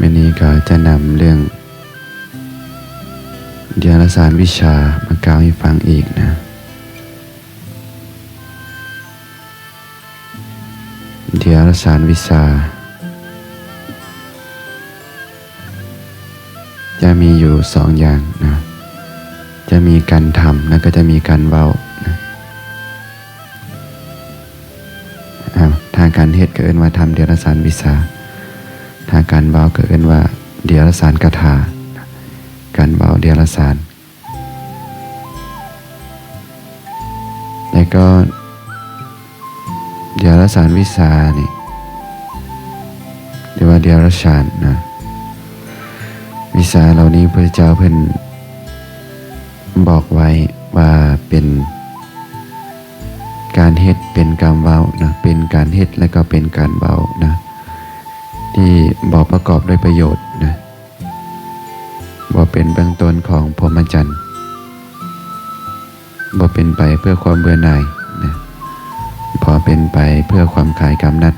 วันนี้ก็จะนำเรื่องเดียรสารวิชามากล่าวให้ฟังอีกนะเดียรสารวิชาจะมีอยู่สองอย่างนะจะมีการทำแล้วก็จะมีการเว้านะทางการเฮ็ดก็เอิ้นว่าทำเดียรสารวิชาทางการเว้าก็เอิ้นว่าเดียรสารคาถาการเว้าเดียรสารแล้วก็เดียรสารวิชานี่เรียกว่าเดียรสารนะวิชาเหล่านี้พระเจ้าเพิ่นบอกไว้ว่าเป็นการเฮ็ดเป็นการเว้านะเป็นการเฮ็ดและก็เป็นการเว้านะที่บอกประกอบด้วยประโยชน์นะบ่เป็นเบื้องต้นของพรหมจรรย์บ่เป็นไปเพื่อความเบื่อหน่ายนะพอเป็นไปเพื่อความคลายกำหนัด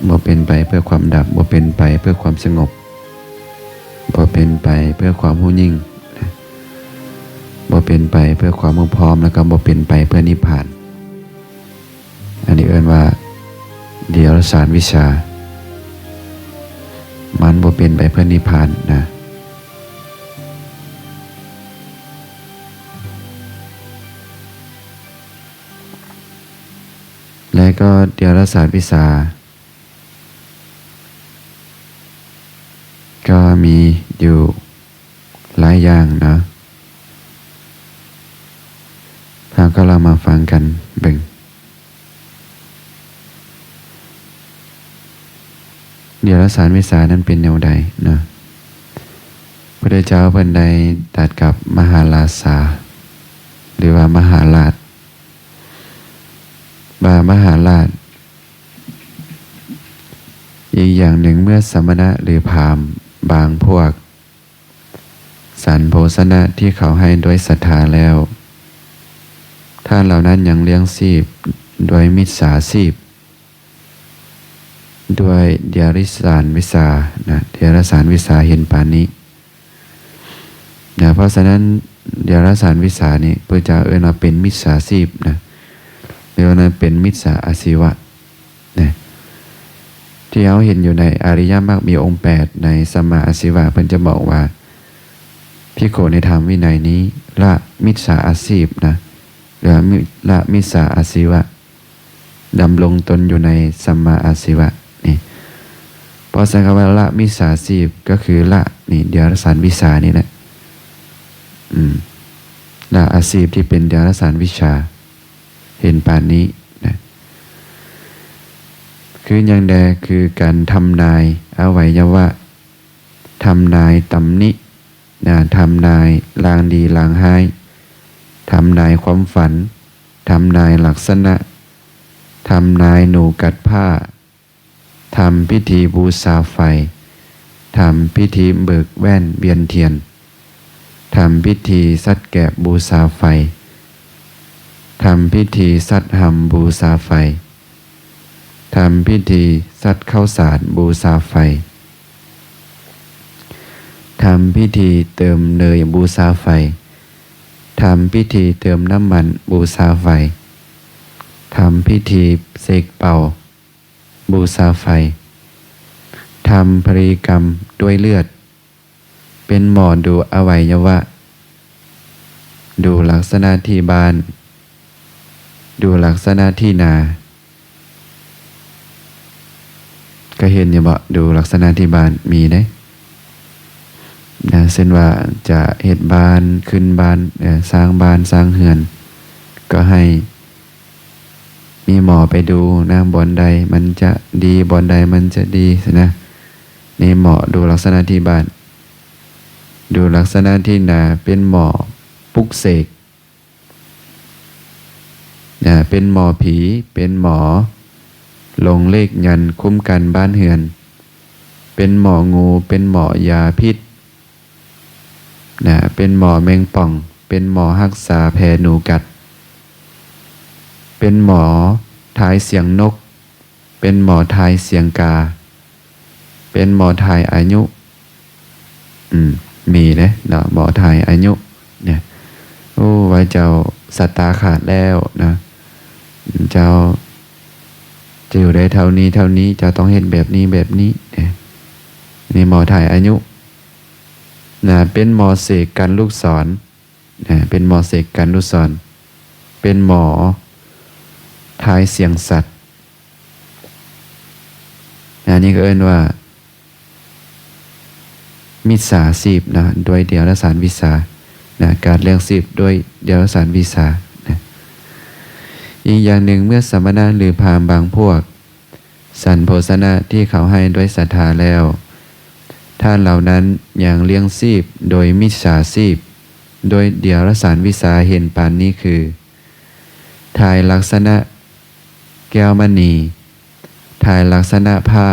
บ่เป็นไปเพื่อความดับบ่เป็นไปเพื่อความสงบบ่เป็นไปเพื่อความรู้ยิ่งนะบ่เป็นไปเพื่อความพร้อมแล้วก็บ่เป็นไปเพื่อนิพพานอันนี้เอิ้นว่าเดียรสารวิชามันบ่เป็นไปเพื่อนิพพานนะและก็เดียรสารวิชาก็มีอยู่หลายอย่างนะเราก็เรามาฟังกันเบิ่งเดียรสารวิชานั้นเป็นแนวใดนะพระเจ้าเพิ่นได้ตรัสกับมหาราชาหรือว่ามหาราชมหาราชอีกอย่างหนึ่งเมื่อสมณะหรือพราหมณ์บางพวกสรรโภชนะที่เขาให้ด้วยศรัทธาแล้วท่านเหล่านั้นยังเลี้ยงชีพด้วยมิจฉาชีพด้วยเดียรสารวิชานะเดียรสารวิชาเห็นปานนี้นะเพราะฉะนั้นเดียรสารวิชานี้พระเจ้าเอิ้นว่าเป็นมิจฉาชีพนะหรือว่านั้นเป็นมิจฉาอาชีวะนะที่เราเห็นอยู่ในอริยมรรคมีองค์8ในสัมมาอาชีวะเพิ่นจะบอกว่าภิกขุในธรรมวินัยนี้ละมิจฉาอาชีพนะหรือละมิจฉาอาชีวะดำรงตนอยู่ในสัมมาอาชีวะนี่พอสังคำว่าละมิจฉาอาชีพก็คือละนี่เดียรสารวิชานี่แหละละอาชีพที่เป็นเดียรสารวิชาเห็นปานนี้นะคืออย่างใดคือการทำนายอวัยวะทำนายตำหนินะทำนายลางดีลางร้ายทำนายความฝันทำนายลักษณะทำนายหนูกัดผ้าทำพิธีบูชาไฟทำพิธีเบิกแว่นเวียนเทียนทำพิธีซัดแกะบูชาไฟทำพิธีซัดหำบูชาไฟทำพิธีซัดข้าวสารบูชาไฟทำพิธีเติมเนยบูชาไฟทำพิธีเติมน้ำมันบูชาไฟทำพิธีเสกเป่าบูชาไฟทำพฤติกรรมด้วยเลือดเป็นหมอดูอวัยวะดูลักษณะที่บ้านดูลักษณะที่นาก็เห็นอย่าบอกดูลักษณะที่บ้านมีได้นะเช่นว่าจะเฮ็ดบ้านขึ้นบ้านสร้างบ้านสร้างเฮือนก็ให้มีหมอไปดูนะบ่อนใดมันจะดีบ่อนใดมันจะดีนะนี่หมอดูลักษณะที่บ้านดูลักษณะที่นาเป็นหมอปลุกเสกเป็นหมอผีเป็นหมอลงเลขยันคุ้มกันบ้านเฮือนเป็นหมองูเป็นหมอยาพิษเป็นหมอแมงป่องเป็นหมอรักษาแผลหนูกัดเป็นหมอทายเสียงนกเป็นหมอทายเสียงกา เป็นหมอทายอายุมีเนาะหมอทายอายุเนี่ยโอ้ไว้เจ้าสัตตาขาดแล้วนะเจ้าจะอยู่ได้เท่านี้เท่านี้จะต้องเห็นแบบนี้แบบนี้เนี่ยนี่หมอทายอายุนะเป็นหมอเสกกันลูกศรนะเป็นหมอเสกกันลูกศรเป็นหมอทายเสียงสัตว์นะนี่ก็เอิ้นว่ามิจฉาชีพนะโดยเดียวรสารวิสานะการเลี้ยงชีพโดยเดียวรสารวิสานะอีกอย่างหนึ่งเมื่อสมณะหรือพราหมณ์บางพวกสันโภชนะที่เขาให้ด้วยศรัทธาแล้วท่านเหล่านั้นยังเลี้ยงชีพโดยมิจฉาชีพโดยเดียวรสารวิสาเห็นปานนี้คือทายลักษณะแก้วมณีทายลักษณะผ้า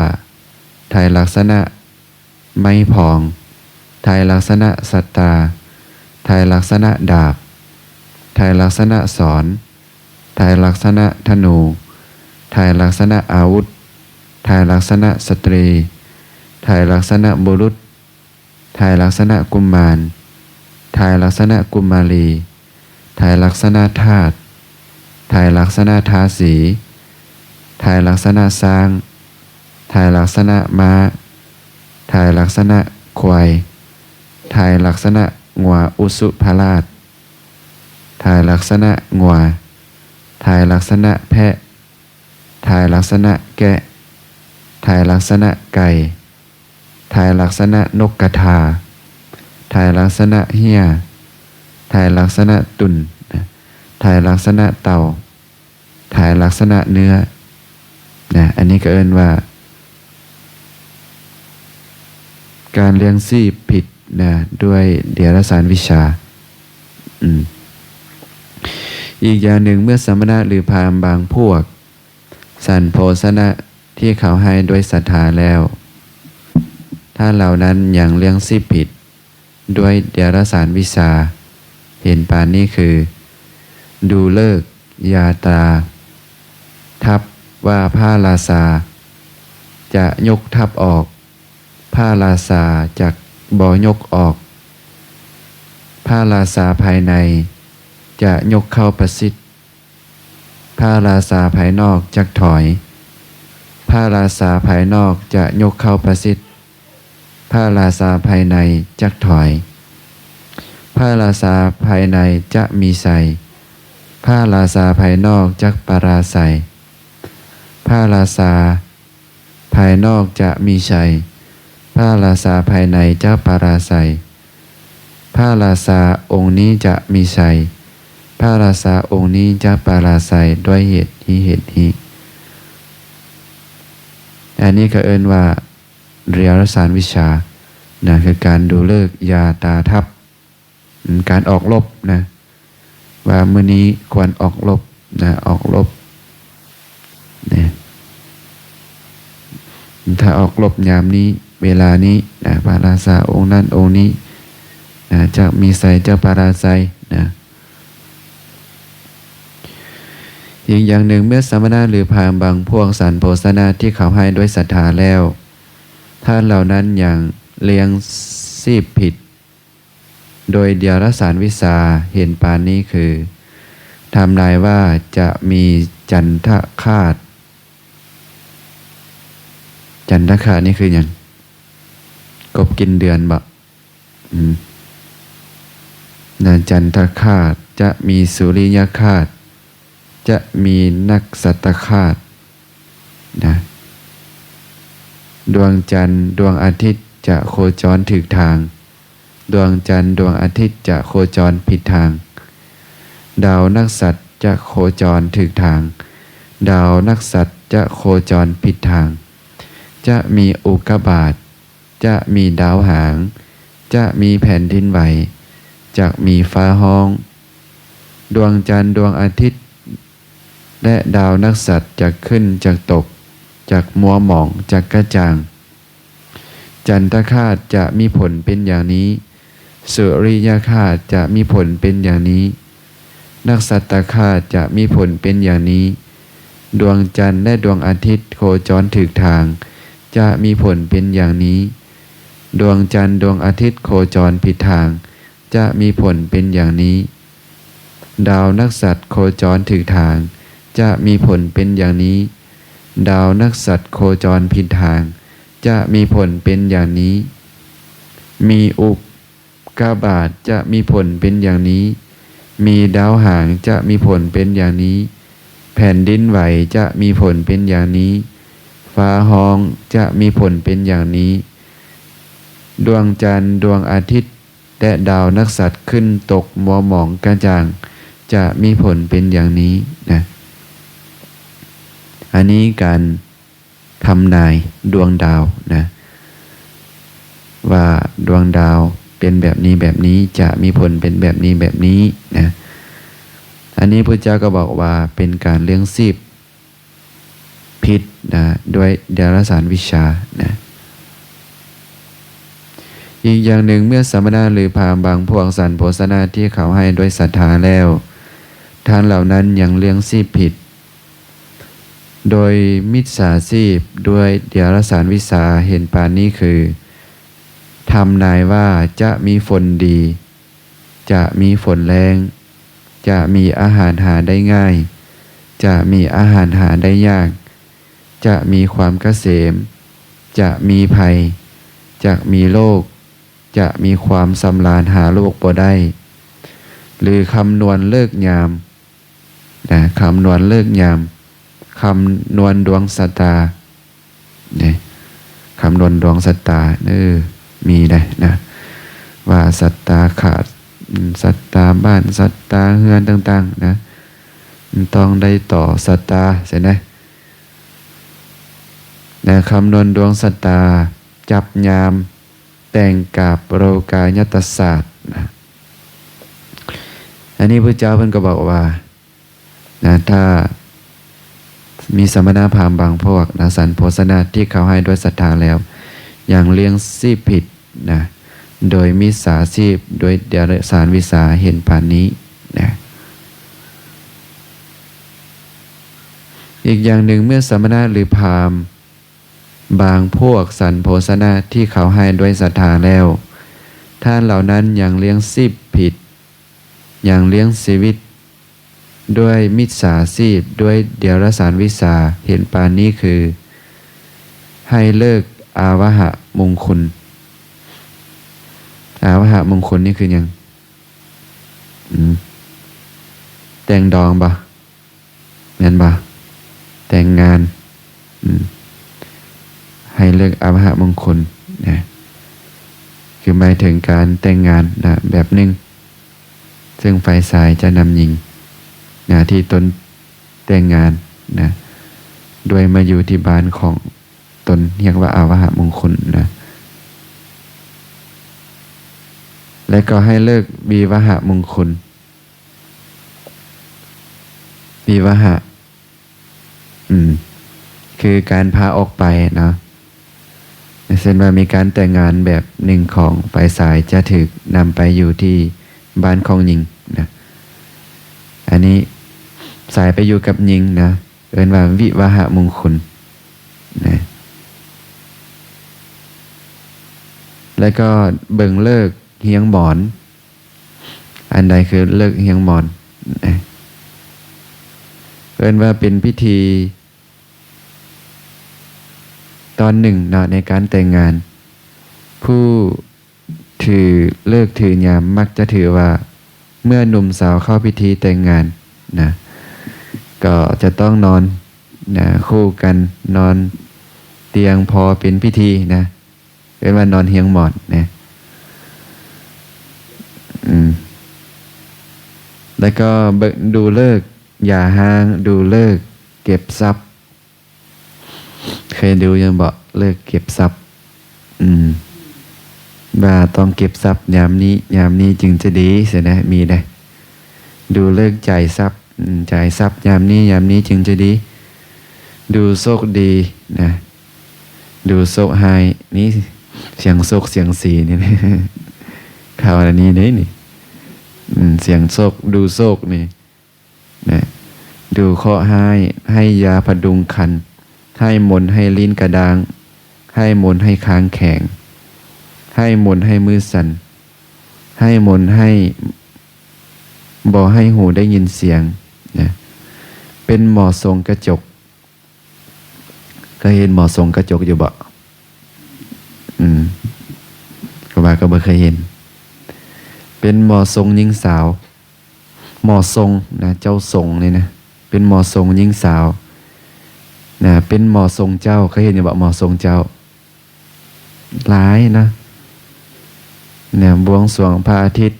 ทายลักษณะไม้พองทายลักษณะสัตตาทายลักษณะดาบทายลักษณะศรทายลักษณะธนูทายลักษณะอาวุธทายลักษณะสตรีทายลักษณะบุรุษทายลักษณะกุมารทายลักษณะกุมารีทายลักษณะทาสทายลักษณะทาสีทายลักษณะสร้างทายลักษณะม้าทายลักษณะควายทายลักษณะงัวอุสุภราชทายลักษณะงัวทายลักษณะแพะทายลักษณะแกะทายลักษณะไก่ทายลักษณะนกกระทาทายลักษณะเหี้ยทายลักษณะตุ่นทายลักษณะเต่าทายลักษณะเนื้อนะอันนี้ก็เอิ้นว่าการเลี้ยงชีพผิดนะด้วยเดียรสารวิชาอีกอย่างหนึ่งเมื่อสมณะหรือพราหมณ์บางพวกสันโภชนะที่เขาให้ด้วยศรัทธาแล้วถ้าเหล่านั้นยังเลี้ยงชีพผิดด้วยเดียรสารวิชาเห็นปานนี้คือดูเลิกยาตราทับว่าผ้าลาสาจะยกทับออกผ้าลาสาจากบ่ยกออกผ้าลาสาภายในจะยกเข้าประสิทธิ์ผ้าลาสาภายนอกจักถอยผ้าลาสาภายนอกจะยกเข้าประสิทธิ์ผ้าลาสาภายในจักถอยผ้าลาสาภายในจะมีใส่ผ้าลาสาภายนอกจักปราใส่ผ้าลาสาภายนอกจะมีชัยผ้าลาสาภายในจะปราใส่ผ้าลาสาองค์นี้จะมีชัยผ้าลาสาองค์นี้จะปราใส่ด้วยเหตุนี้เหตุนี้อันนี้ก็เอิ้นว่าเรียรสารวิชานะคือการดูเลิกยาตาทับการออกรบนะว่ามื้อนี้ควรออกรบนะออกรบเนี่ยถ้าออกรบยามนี้เวลานี้นะปาราสาองค์นั้นองค์นี้นะจะมีใส่จะปาราไซนะอีกอย่างหนึ่งเมื่อสมณะหรือพราหมณ์บางพวกสันโภชนะที่เขาให้ด้วยศรัทธาแล้วท่านเหล่านั้นอย่างเลี้ยงชีพผิดโดยเดียรสารวิสาเห็นปานนี้คือทำนายว่าจะมีจันทคาตจันทคาตนี่คืออย่างกบกินเดือนบ่นะจันทคาตจะมีสุริยคาตจะมีนักสัตคาตนะดวงจันทร์ดวงอาทิตย์จะโคจรถูกทางดวงจันทร์ดวงอาทิตย์จะโคจรผิดทางดาวนักสัตว์จะโคจรถูกทางดาวนักสัตว์จะโคจรผิดทางจะมีอุกกาบาตจะมีดาวหางจะมีแผ่นดินไหวจะมีฟ้าห้องดวงจันทร์ดวงอาทิตย์และดาวนักสัตว์จะขึ้นจะตกจากมัวหมองจากกระจ่างจันทคาตจะมีผลเป็นอย่างนี้สุริยคาตจะมีผลเป็นอย่างนี้นักสัตตคาตจะมีผลเป็นอย่างนี้ดวงจันทร์และดวงอาทิตย์โคจรถูกทาง จะมีผลเป็นอย่างนี้ดวงจันทร์ดวงอาทิตย์โคจรผิดทางจะมีผลเป็นอย่างนี้ดาวนักษัตริย์โคจรถูกทางจะมีผลเป็นอย่างนี้ดาวนักษัตริย์โคจรผิดทางจะมีผลเป็นอย่างนี้มีอุกกาบาตจะมีผลเป็นอย่างนี้มีดาวหางจะมีผลเป็นอย่างนี้แผ่นดินไหวจะมีผลเป็นอย่างนี้ฟ้าห้องจะมีผลเป็นอย่างนี้ดวงจันทร์ดวงอาทิตย์และดาวนักษัตริย์ขึ้นตกมัวหมองกระจ่างจะมีผลเป็นอย่างนี้นะอันนี้การทำนายดวงดาวนะว่าดวงดาวเป็นแบบนี้แบบนี้จะมีผลเป็นแบบนี้แบบนี้นะอันนี้พระเจ้าก็บอกว่าเป็นการเลี้ยงชีพผิดนะด้วยดาราศาสตร์วิชานะอีกอย่างหนึ่งเมื่อสมณะหรือพราหมณ์บางพวกสรรโภชนาที่เขาให้ด้วยศรัทธาแล้วท่านเหล่านั้นยังเลี้ยงชีพผิดโดยมิจฉาชีพด้วยดาราศาสตร์วิชาเห็นปานนี้คือทำนายว่าจะมีฝนดีจะมีฝนแรงจะมีอาหารหาได้ง่ายจะมีอาหารหาได้ยากจะมีความเกษมจะมีภัยจะมีโรคจะมีความสำราญหาโรคบ่ได้หรือคำนวณเลิกยามนะคำนวณเลิกยามคำนวณดวงชะตาเนี่ยคำนวณดวงชะตามีได้นะว่าชะตาขาดชะตาบ้านชะตาเฮือนต่างๆนะต้องได้ต่อชะตาใช่ไหมนะคำนวณดวงชะตาจับยามแต่งกาบโรกายตศาสตร์นะอันนี้พระเจ้าเพิ่นก็บอกว่านะถ้ามีสมณพราหมณ์บางพวกนะสรรโภชนาที่เขาให้ด้วยศรัทธาแล้วอย่างเลี้ยงชีพผิดนะโดยมิจฉาชีพโดยดาราศาสตร์วิชาเห็นปานนี้นะอีกอย่างหนึ่งเมื่อสมณะหรือพราหมณ์บางพวกสรรโภชนาที่เขาให้ด้วยศรัทธาแล้วท่านเหล่านั้นยังเลี้ยงชีพผิดยังเลี้ยงชีวิตด้วยมิจฉาชีพด้วยดาราศาสตร์วิชาเห็นปานนี้คือให้เลิกอาวหะมงคลอาวหะมงคลนี่คือยังแต่งดองบ่งั้นบ่แต่งงานให้เลิกอาวหะมงคลนะคือหมายถึงการแต่งงานนะแบบหนึ่งซึ่งฝ่ายชายจะนำหญิงนะที่ตนแต่งงานนะโดยมาอยู่ที่บ้านของตนเรียกว่าอาวหะมงคลนะและก็ให้เลิกวิวหะมงคลวิวหะคือการพาออกไปเนาะเช่นว่ามีการแต่งงานแบบหนึ่งของฝ่ายชายจะถูกนำไปอยู่ที่บ้านของหญิงนะอันนี้สายไปอยู่กับหญิงนะเอิ้นว่าวิวหะมงคลนะแล้วก็เบิ่งเลิกเฮียงหมอนอันใดคือเลิกเฮียงหมอนนะเอิ้นว่าเป็นพิธีตอนหนึ่งเนาะในการแต่งงานผู้ถือเลิกถือยามมักจะถือว่าเมื่อหนุ่มสาวเข้าพิธีแต่งงานนะก็จะต้องนอนนะคู่กันนอนเตียงพอเป็นพิธีนะเป็นว่านอนเฮียงหมอนนะแล้วก็ดูเลิกอย่าห่างดูเลิกเก็บทรัพย์เคยดูยังบอกเลิกเก็บทรัพย์ว่าต้องเก็บทรัพย์ยามนี้จึงจะดีเสียนะมีได้ดูเลิกจ่ายทรัพย์จ่ายทรัพย์ยามนี้จึงจะดีดูโชคดีนะดูโชคไฮนี่เสียงโชคเสียงสีนี่ ข่าวอันนี้นี่เสียงโชคดูโชคนี่นะดูเคราะห์ให้ยาพดุงคันให้มนต์ให้ลิ้นกระดาง ให้มนต์ให้ค้างแข็งให้มนต์ให้มือสั่นให้มนต์ให้บ่ให้หูได้ยินเสียงนะเป็นหมอทรงกระจกก็เห็นหมอทรงกระจกอยู่บ่ก็ว่าก็บ่เคยเห็นเป็นหมอทรงหญิงสาวหมอทรงนะเจ้าทรงนี่นะเป็นหมอทรงหญิงสาวนะเป็นหมอทรงเจ้าเคยเห็นอยู่บ่หมอทรงเจ้าหลายนะเนี่ยบวงสรวงพระอาทิตย์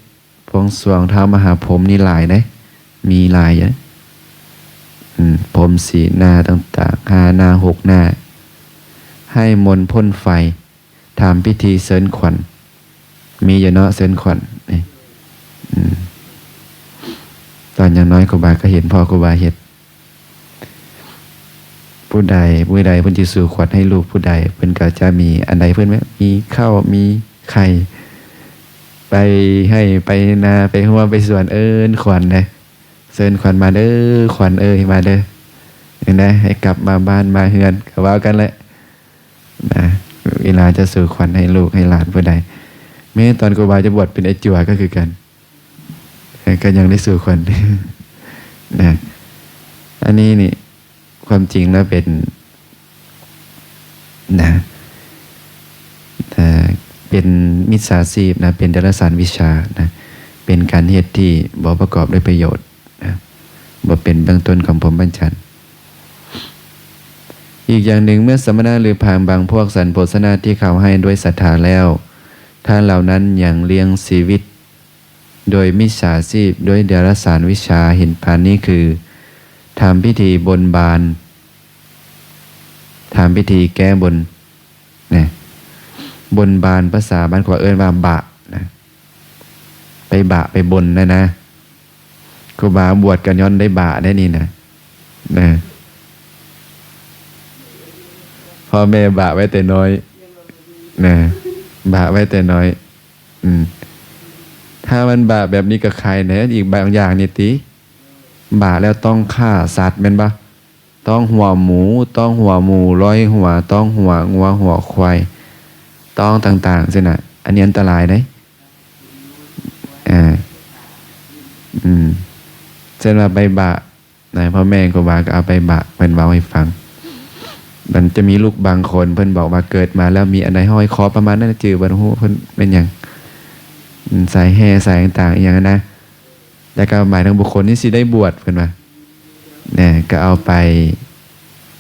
บวงสรวงท้าวมหาพรหมนี่หลายนะมีหลายนะพรหมสีหน้าต่างๆ5 หน้า 6 หน้าให้มนต์พ่นไฟทำพิธีเสริญขวัญมีอยู่เนาะเสริญขวัญนี่ตอนอย่างน้อยครูบาก็เห็นพ่อครูบาเฮ็ดผู้ใดเพิ่นสิสู่ขวัญให้ลูกผู้ใดเพิ่นก็จะมีอันใดเพิ่นมีข้าวมีไข่ไปให้ไปนาไปหัวไปสวนขวัญนะเชิญขวัญมาเด้อขวัญมาเด้อเห็นไหมให้กลับมาบ้านมาเฮือนก็ว่ากันแหละนะเวลาจะสู่ขวัญให้ลูกให้หลานผู้ใดแม้ตอนครูบาจะบวชเป็นไอ้จั่วก็คือกันก็ยังได้สู่ขวัญนะอันนี้นี่ความจริงแล้วเป็นนะเป็นมิจฉาชีพนะเป็นดาราศาสตร์วิชานะเป็นการเหตุที่บ่ประกอบด้วยประโยชน์นะบ่เป็นเบื้องต้นของพรหมบัญญัติอีกอย่างหนึ่งเมื่อสมณะหรือพราหมณ์บางพวกสรรโภชนาที่เขาให้ด้วยศรัทธาแล้วถ้าเหล่านั้นยังเลี้ยงชีวิตโดยมิจฉาชีพด้วยดาราศาสตร์วิชาเห็นปานนี้คือทำพิธีบนบานทำพิธีแก้บนนะบนบานภาษาบ้านขวาว่าบะนะไปบะไปบนนะครูบาบวชกันย้อนได้บะได้นี่นะพ่อแม่บะไว้แต่น้อยนะบะไว้แต่น้อยถ้ามันบะแบบนี้กับใครเนี่ยอีกบางอย่างนี่ติบะแล้วต้องฆ่าสัตว์เป็นปะต้องหัวหมูต้องหัวหมูร้อยหัวต้องหัวงัวหัวควายต้องต่างๆสินะอันนี้อันตรายนะเช่นว่าไปบะนะพ่อแม่ครูบาก็เอาไปบะเพิ่นเว้าให้ฟังมันจะมีลูกบางคนเพิ่นบอกว่าเกิดมาแล้วมีอันใดห้อยคอประมาณนั้นจื่อบ่ฮู้เพิ่นเป็นหยังสายแห่สายต่างๆอย่างนั้นนะแล้วก็หมายถึงบุคคลที่สิได้บวชเพิ่นว่าเนี่ยก็เอาไ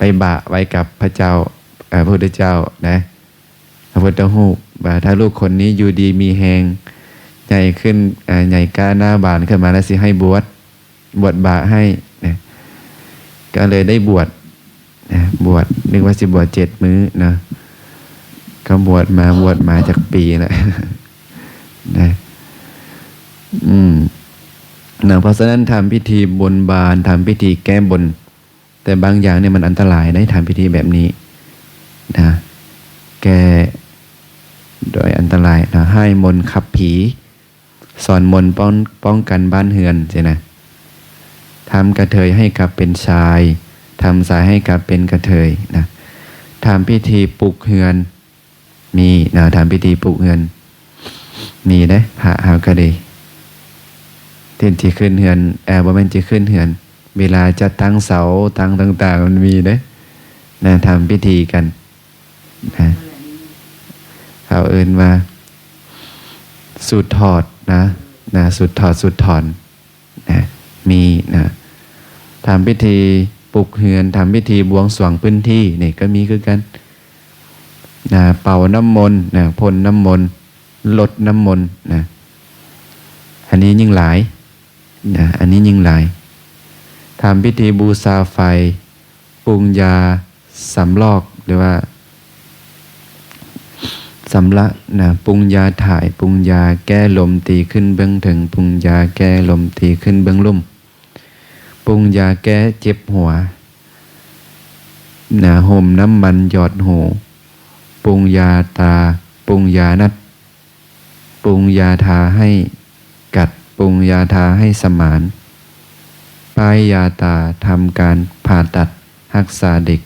ปบะไว้กับพระเจ้าพระพุทธเจ้านะพระพุทธรูปว่าถ้าลูกคนนี้อยู่ดีมีแฮงใหญ่ขึ้นใหญ่กล้าหน้าบานขึ้นมาแล้วสิให้บวชบะให้นะก็เลยได้บวชนะบวชนึกว่าสิบวช7 มื้อนะก็บวชมาจากปีแล้วนะเพราะฉะนั้นทำพิธีบนบานทำพิธีแก้บนแต่บางอย่างเนี่ยมันอันตรายได้ทำพิธีแบบนี้นะแก้โดยอันตรายนะให้มนต์ขับผีสอนมนต์ป้องกันบ้านเฮือนใช่ไหมทำกระเทยให้กลับเป็นชายทำสายให้กลับเป็นกระเทยนะทำพิธีปลุกเฮือนมีนะทำพิธีปลุกเฮือนมีได้พระหากระดีที่ขึ้นเฮือนว่ามันจะขึ้นเฮือนเวลาจะตั้งเสาตั้งต่างๆมันมีนะทำพิธีกันนะเขาเอิ้นว่าสูดถอดนะสูดถอดสูดถอนนะมีนะทำพิธีปลุกเฮือนทำพิธีบวงสรวงพื้นที่นี่ก็มีคือกันนะเป่าน้ำมนต์นะพ่นน้ำมนต์ลดน้ำมนต์นะอันนี้ยิ่งหลายนะอันนี้ยิ่งหลายทำพิธีบูชาไฟปรุงยาสำลอกหรือว่าสำละนะปรุงยาถ่ายปรุงยาแก้ลมตีขึ้นเบื้องถึงปรุงยาแก้ลมตีขึ้นเบื้องลุ่มปรุงยาแก้เจ็บหัวนะห่มน้ำมันหยอดหูปรุงยาตาปรุงยานัดปรุงยาทาให้กัดปรุงยาทาให้สมานป้ายยาตาทำการผ่าตัดรักษาเด็ก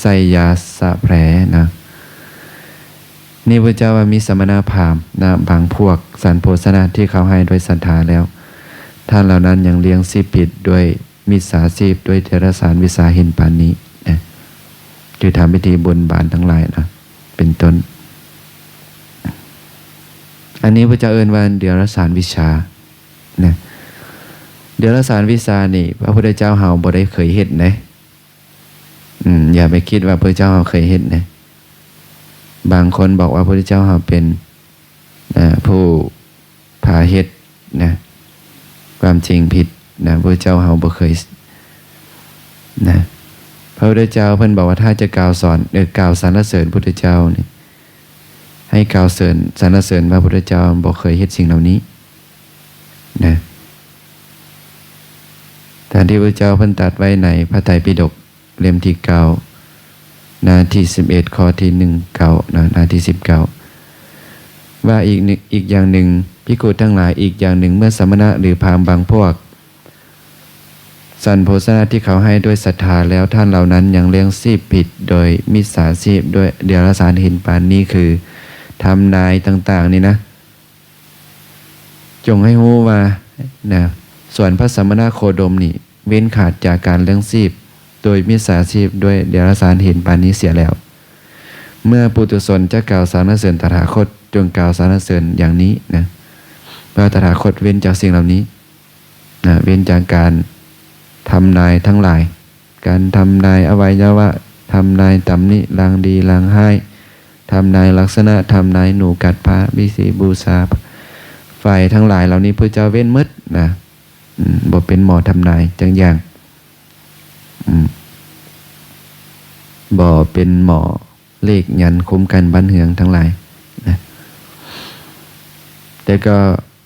ใส่ยาสะแผลนะ นี่พระเจ้าว่ามีสมณพราหมณ์นะบางพวกสรรโภชนะที่เขาให้ด้วยศรัทธาแล้วท่านเหล่านั้นยังเลี้ยงชีพผิดด้วยมิจฉาชีพด้วยเทรสารวิสาเห็นปานนี้นะคือทำพิธีบนบานทั้งหลายนะเป็นต้นอันนี้พระเจ้าเอิ้นว่าเดรัจฉานวิชานะเดรัจฉานวิชานี่พระพุทธเจ้าเฮาบ่ได้เคยเฮ็ดนะอย่าไปคิดว่าพระเจ้าเฮาเคยเฮ็ดนะบางคนบอกว่าพระพุทธเจ้าเฮาเป็นผู้พาเฮ็ดนะความจริงผิดนะพระเจ้าเฮาบ่เคยนะพระพุทธเจ้าเพิ่นบอกว่าถ้าจะกล่าวสอนกล่าวสรรเสริญพระพุทธเจ้านี่ให้กล่าวสรรเสริญพระพุทธเจ้าบ่เคยเฮ็ดสิ่งเหล่านี้นะแต่ที่พระเจ้าเพิ่นตรัสไว้ในพระไตรปิฎกเล่มที่9หน้าที่11ข้อที่19หน้าที่19ว่าอีกอย่างหนึ่งภิกษุทั้งหลายอีกอย่างหนึ่งเมื่อสมณะหรือพราหมณ์บางพวกสรรโภชนะที่เขาให้ด้วยศรัทธาแล้วท่านเหล่านั้นยังเลี้ยงชีพผิดโดยมิจฉาชีพด้วยเดรัจฉานเห็นปานนี้คือทำนายต่างๆนี่นะจงให้รู้ว่านะส่วนพระสมณโคดมนี่เว้นขาดจากการเลี้ยงชีพโดยมิจฉาชีพด้วยเดรัจฉานเห็นปานนี้เสียแล้วเมื่อปุถุชนจะกล่าวสรรเสริญตถาคตจงกล่าวสรรเสริญอย่างนี้นะพระตถาคตเว้นจากสิ่งเหล่านี้นะเว้นจากการทำนายทั้งหลายการทำนายอวัยวะทำนายตำหนิลางดีลางให้ทำนายลักษณะทำนายหนูกัดพระบิสีบูชาฝ่ายทั้งหลายเหล่านี้พระเจ้าเว้นหมดนะบ่เป็นหมอทำนายจังอย่างบ่เป็นหมอเลขยันคุ้มกันบ้านเฮืองทั้งหลายนะแต่ก็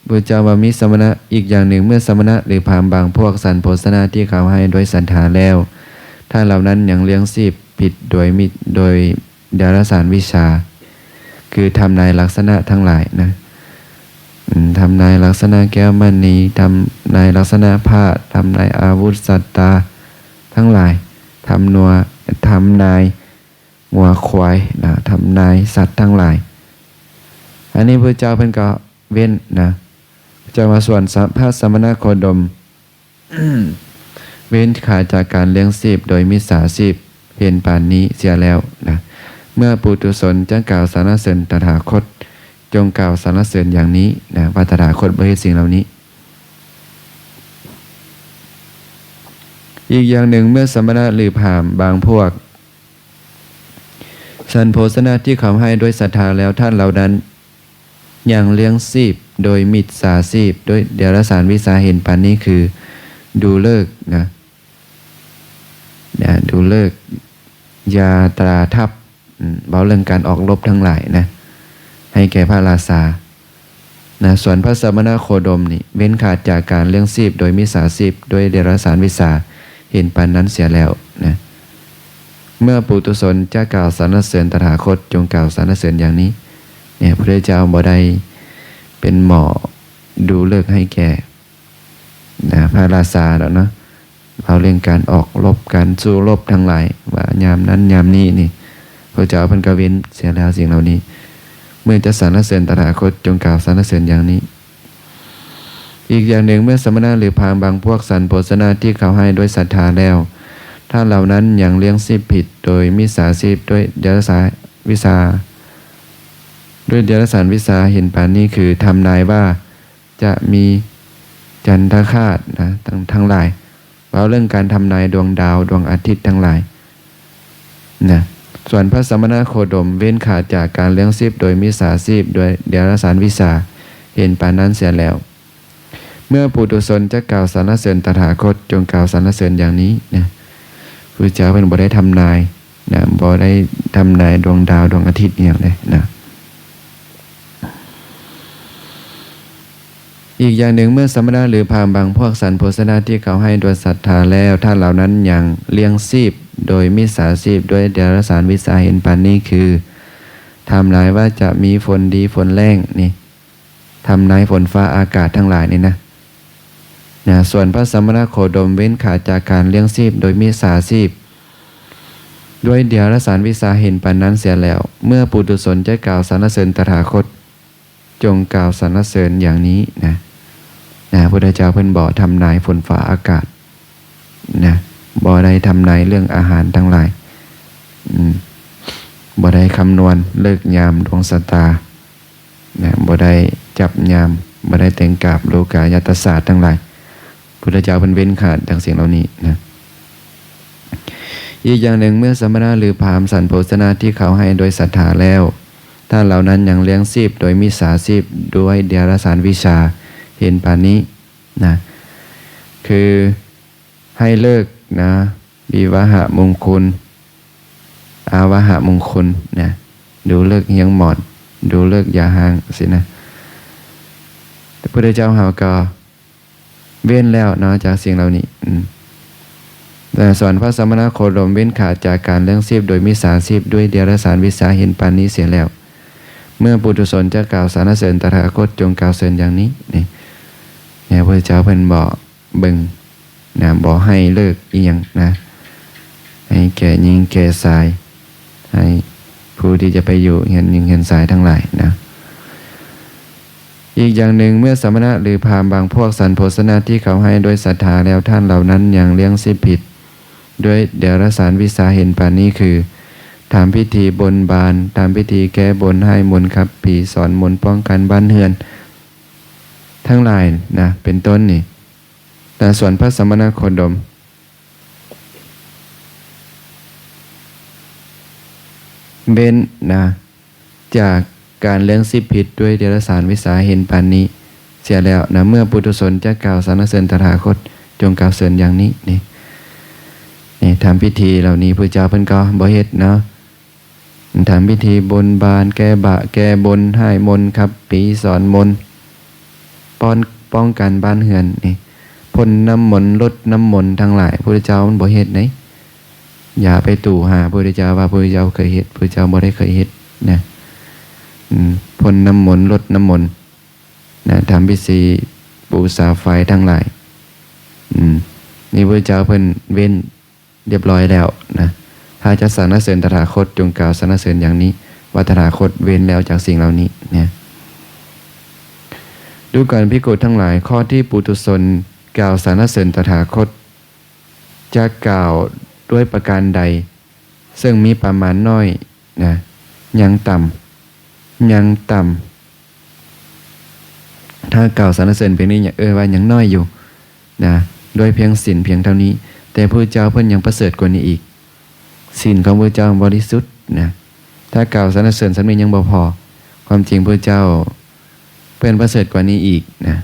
พระเจ้าว่ามีสมณะอีกอย่างหนึ่งเมื่อสมณะหรือพราหมณ์บางพวกสรรโภชนะที่เขาให้ด้วยศรัทธาแล้วถ้าเหล่านั้นยังเลี้ยงชีพผิดโดยเดรัจฉานวิชาคือทำนายลักษณะทั้งหลายนะทำนายลักษณะแก้วมณีทำนายลักษณะผ้าทำนายอาวุธสัตตาทั้งหลายทำนายงัวควายนะทำนายสัตว์ทั้งหลายอันนี้พระเจ้าเพิ่นก็เว้นนะจะมาส่วนพระสมณโคดม เว้นขาดจากการเลี้ยงชีพโดยมิจฉาชีพเห็นปานนี้เสียแล้วนะเมื่อปุถุชนจะกล่าวสรรเสริญตถาคตจงกล่าวสรรเสริญอย่างนี้นะว่าตถาคตบ่เฮ็ดสิ่งเหล่านี้อีกอย่างหนึ่งเมื่อสมณะหรือพราหมณ์บางพวกสรรโภชนะที่เขาให้ด้วยศรัทธาแล้วท่านเหล่านั้นยังเลี้ยงชีพโดยมิจฉาชีพด้วยเดรัจฉานวิสาเห็นปานนี้คือดูเลิกนะดูเลิกยาตราทัพเบาเรื่องการออกรบทั้งหลายนะให้แก่พระราชานะส่วนพระสมณโคดมนี่เว้นขาดจากการเลี้ยงชีพโดยมิจฉาชีพด้วยเดรัจฉานวิสาเห็นปานนั้นเสียแล้วนะเมื่อปุถุชนจะกล่าวสรรเสริญตถาคตจงกล่าวสรรเสริญอย่างนี้เนี่ยพระเจ้าบ่ได้เป็นหมอดูเลิกให้แก่นะพระราชาแล้วเนาะเอาเรื่องการออกรบการสู้รบทั้งหลายว่ายามนั้นยามนี้นี่พระเจ้าเพิ่นก็เว้นเสียแล้วสิ่งเหล่านี้เมื่อจะสรรเสริญตถาคตจงกล่าวสรรเสริญอย่างนี้อีกอย่างหนึ่งเมื่อสมณะหรือพราหมณ์บางพวกสรรโภชนะที่เขาให้ด้วยศรัทธาแล้วถ้าเหล่านั้นยังเลี้ยงชีพผิดโดยมิจฉาชีพด้วยเดรัจฉานวิชาด้วยเดรัจฉานวิชาเห็นปานนี้คือทำนายว่าจะมีจันทคราสนะทั้งหลายเอาเรื่องการทำนายดวงดาวดวงอาทิตย์ทั้งหลายนะส่วนพระสมณโคดมเว้นขาดจากการเลี้ยงชีพโดยมิจฉาชีพโดยเดรัจฉานวิชาเห็นปานนั้นเสียแล้วเมื่อปุถุชนจะกล่าวสรรเสริญตถาคตจงกล่าวสรรเสริญอย่างนี้นะพระเจ้าเป็นบ่ได้ทำนายนะบ่ได้ทำนายดวงดาวดวงอาทิตย์อย่างใดนะอีกอย่างหนึ่งเมื่อสมณะหรือพราหมณ์บางพวกสรรโภชนะที่เขาให้โดยศรัทธาแล้วท่านเหล่านั้นยังเลี้ยงชีพโดยมิจฉาชีพด้วยเดรัจฉานวิสาเห็นปานนี้คือทำนายว่าจะมีฝนดีฝนแล้งนี่ทำนายฝนฟ้าอากาศทั้งหลายนี่นะส่วนพระสมณโคดมเว้นขาดจากการเลี้ยงชีพโดยมิจฉาชีพ ด้วยเดียรสารวิสาเห็นปานนั้นเสียแล้วเมื่อปุถุชนจะกล่าวสรรเสริญตถาคตจงกล่าวสรรเสริญอย่างนี้นะพุทธเจ้าเพิ่นบอกทำนายฝนฟ้าอากาศนะบ่ได้ทำนายเรื่องอาหารทั้งหลายบ่ได้คำนวณเลิกยามดวงชะตานะบ่ได้จับยามบ่ได้แต่งกาบโลกายตศาสตร์ทั้งหลายพุทธเจ้าเพิ่นเว้นขาดจากสิ่งเหล่านี้นะอีกอย่างหนึ่งเมื่อสมณะหรือพราหมณ์สรรโภชนาที่เขาให้โดยศรัทธาแล้วท่านเหล่านั้นยังเลี้ยงชีพโดยมิจฉาชีพด้วยเดียรสารวิชาเห็นปานนี้นะคือให้เลิกนะวิวาหะมงคลอาวาหะมงคลนะดูเลิกเฮียงหมอดดูเลิกยาหางสินะพระพุทธเจ้าเฮาก็เว้นแล้วเนาะจากสิ่งเหล่านี้แต่ส่วนพระสมณโคดมเว้นขาดจากการเลี้ยงชีพโดยมิจฉาชีพด้วยเดียรสารวิสาเห็นปานนี้เสียแล้วเมื่อปุถุชนจะกล่าวสรรเสริญตถาคตจงกล่าวเสริญอย่างนี้นี่พระพุทธเจ้าเพิ่นบอกเบิ่งนะบอกให้เลิกอีหยังนะให้แก่หญิงแก่ชายให้ผู้ที่จะไปอยู่เห็นหญิงเห็นชายทั้งหลายนะอีกอย่างหนึ่งเมื่อสมณะหรือพราหมณ์บางพวกสรรโภชนาที่เขาให้โดยศรัทธาแล้วท่านเหล่านั้นยังเลี้ยงชีพผิดด้วยเดียรสารวิสาเห็นปานนี้คือทำพิธีบนบานทำพิธีแก้บนให้มนต์ครับผีสอนมนต์ป้องกันบ้านเฮือนทั้งหลายนะเป็นต้นนี่แต่ส่วนพระสมณโคดมเบ้นนะจากการเลี้ยงชีพผิดด้วยเดรัจฉานวิสาเห็นปานนี้เสียแล้วนะเมื่อปุถุชนจะกล่าวสรรเสริญตถาคตจงกล่าวเสริญอย่างนี้นี่ทำพิธีเหล่านี้พระเจ้าเพิ่นก็บ่เฮ็ดเนาะทำพิธีบนบานแก้บะแก้บนให้มนต์ครับผีสอนมนต์ป้องกันบ้านเฮือนนี่พ่นน้ำมนต์ลดน้ำมนต์ทั้งหลายพระเจ้ามันบ่เฮ็ดไหนอย่าไปตู่หาพระเจ้าว่าพระเจ้าเคยเฮ็ดพระเจ้าบ่ได้เคยเฮ็ดนะพ่นน้ำมนต์ลดน้ำมนต์นะทำพิธีบูชาไฟทั้งหลายนี่พระเจ้าเพิ่นเว้นเรียบร้อยแล้วนะถ้าจะสรรเสริญตถาคตจงกล่าวสรรเสริญอย่างนี้ว่าตถาคตเว้นแล้วจากสิ่งเหล่านี้เนี่ยดูก่อนภิกษุทั้งหลายข้อที่ปุถุชนกล่าวสรรเสริญตถาคตจะกล่าวด้วยประการใดซึ่งมีประมาณน้อยนะยังต่ำถ้ากล่าวสรรเสริญเพียงนี้ว่ายังน้อยอยู่นะด้วยเพียงศีลเพียงเท่านี้แต่พระเจ้าเพิ่นยังประเสริฐกว่านี้อีกศีลของพระเจ้าบริสุทธิ์นะถ้ากล่าวสรรเสริญสำเนียงยังบ่พอความจริงพระเจ้าเพิ่นประเสริฐกว่านี้อีกนะ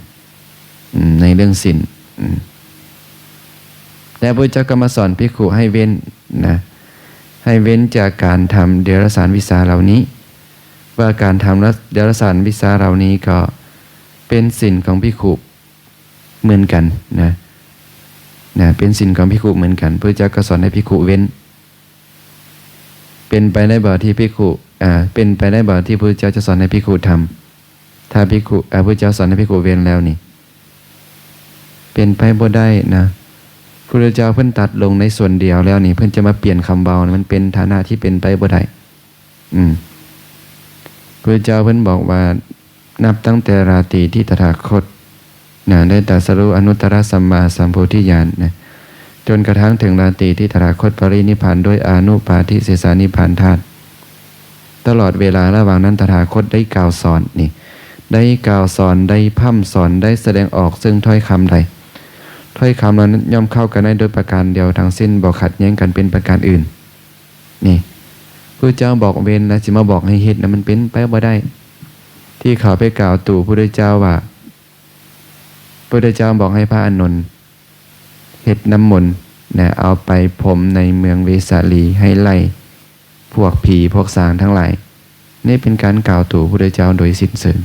ในเรื่องศีลและพระเจ้าก็มาสอนภิกษุให้เว้นนะให้เว้นจากการทำเดรัจฉานวิสาเหล่านี้ว่าการทำเดรัจฉานวิสาเหล่านี้ก็เป็นศีลของภิกษุเหมือนกันนะเป็นศีลของภิกษุเหมือนกันพระเจ้าก็สอนให้ภิกษุเว้นเป็นไปได้บ่ที่ภิกษุเป็นไปได้บ่ที่พระเจ้าจะสอนให้ภิกษุทำถ้าภิกษุพระเจ้าสอนให้ภิกษุเว้นแล้วนี่เป็นไปบ่ได้นะพระเจ้าเพิ่นตัดลงในส่วนเดียวแล้วนี่เพิ่นจะมาเปลี่ยนคำเบามันเป็นฐานะที่เป็นไปบ่ได้พระเจ้าเพิ่นบอกว่านับตั้งแต่ราตรีที่ตถาคตได้ตรัสรู้อนุตตรสัมมาสัมโพธิญาณนะจนกระทั่งถึงราตรีที่ตถาคตปรินิพพานด้วยอานุปาทิเสสานิพพานธาตุตลอดเวลาระหว่างนั้นตถาคตได้กล่าวสอนนี่ได้กล่าวสอนได้พร่ำสอนได้แสดงออกซึ่งถ้อยคำใดถ้อยคำนั้นย่อมเข้ากันได้โดยประการเดียวทั้งสิ้นบ่ขัดแย้งกันเป็นประการอื่นนี่พระเจ้าบอกเว้นแล้วสิมาบอกให้เฮ็ดนะมันเป็นไปบ่ได้ที่เขาไปกล่าวตู่พระเจ้าว่าพระเจ้าบอกให้พระอานนท์เฮ็ดน้ำมนต์นะเอาไปพรมในเมืองเวสาลีให้ไล่พวกผีพวกสางทั้งหลายนี่เป็นการกล่าวตู่พระเจ้าโดยสิ้นเชิง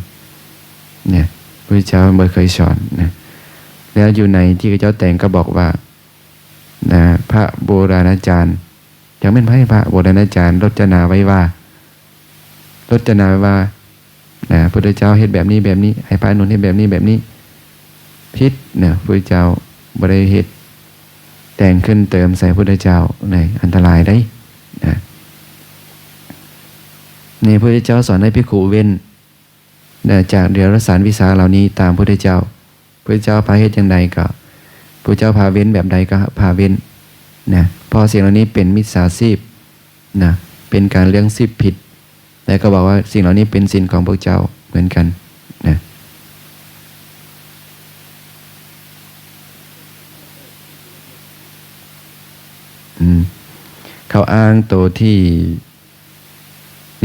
เนี่ยพระเจ้าไม่เคยสอนนะแล้วอยู่ในที่เจ้าแต่งก็บอกว่านะพระโบราณอาจารย์ยังไม่ให้พระโบราณอาจารย์รจนาไว้ว่านะพระเจ้าเฮ็ดแบบนี้ให้พระอานนท์เฮ็ดแบบนี้ผิดเนี่ยพระเจ้าบ่ได้เฮ็ดแต่งขึ้นเติมใส่พระเจ้าในอันตรายได้นะ นี่พระพุทธเจ้าสอนให้ภิกขุเว้นจากเดรัจฉานวิสาเหล่านี้ตามพระพุทธเจ้าพระเจ้าพาเฮ็ดอย่างใดก็พระเจ้าพาเว้นแบบใดก็พาเว้นนะเพราะสิ่งเหล่านี้เป็นมิจฉาชีพนะเป็นการเลี้ยงชีพผิดแต่ก็บอกว่าสิ่งเหล่านี้เป็นศีลของพระเจ้าเหมือนกันนะเขาอ้างตัวที่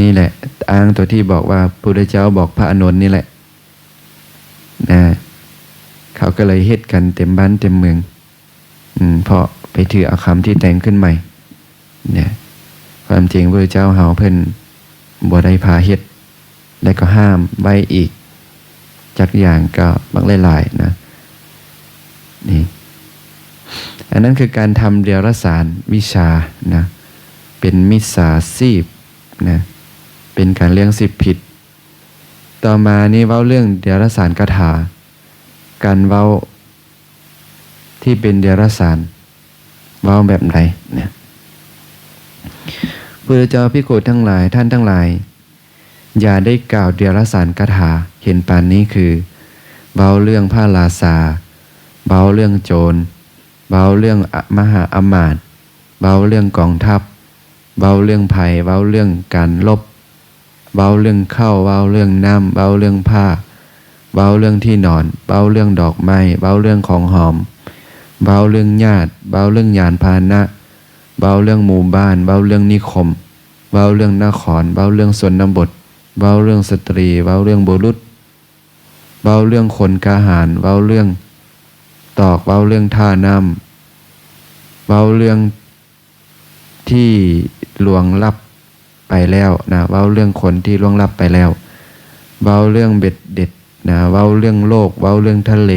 นี่แหละอ้างตัวที่บอกว่าพระพุทธเจ้าบอกพระอานนท์นี่แหละนะเขาก็เลยเฮ็ดกันเต็มบ้านเต็มเมืองเพราะไปถือเอาคำที่แต่งขึ้นใหม่เนี่ยความจริงพระพุทธเจ้าเฮาเพิ่นบ่ได้พาเฮ็ดและก็ห้ามไว้อีกจักอย่างก็บักหลายๆนะนี่อันนั้นคือการทำเดรัจฉานวิชานะเป็นมิจฉาชีพนะเป็นการเลี้ยงชีพผิดต่อมานี่เว้าเรื่องเดรัจฉานคาถาการเว้าที่เป็นเดรัจฉานเว้าแบบไหนเนี่ยพระเจ้าภิกขุทั้งหลายท่านทั้งหลายอย่าได้กล่าวเดรัจฉานคาถาเห็นปานนี้คือเว้าเรื่องพระราชาเว้าเรื่องโจรเว้าเรื่องมหาอมาตย์เว้าเรื่องกองทัพเว้าเรื่องภัยเว้าเรื่องการลบเว้าเรื่องข้าวเว้าเรื่องน้ำเว้าเรื่องผ้าเว้าเรื่องที่นอนเว้าเรื่องดอกไม้เว้าเรื่องของหอมเว้าเรื่องญาติเว้าเรื่องยานพาหนะเว้าเรื่องหมู่บ้านเว้าเรื่องนิคมเว้าเรื่องนครเว้าเรื่องชนบทเว้าเรื่องสตรีเว้าเรื่องบุรุษเว้าเรื่องคนกาหารเว้าเรื่องตอกเว้าเรื่องท่าน้ำเว้าเรื่องที่ล่วงลับไปแล้วนะเว้าเรื่องคนที่ล่วงลับไปแล้วเว้าเรื่องเบ็ดเด็ดนะเว้าเรื่องโลกเว้าเรื่องทะเล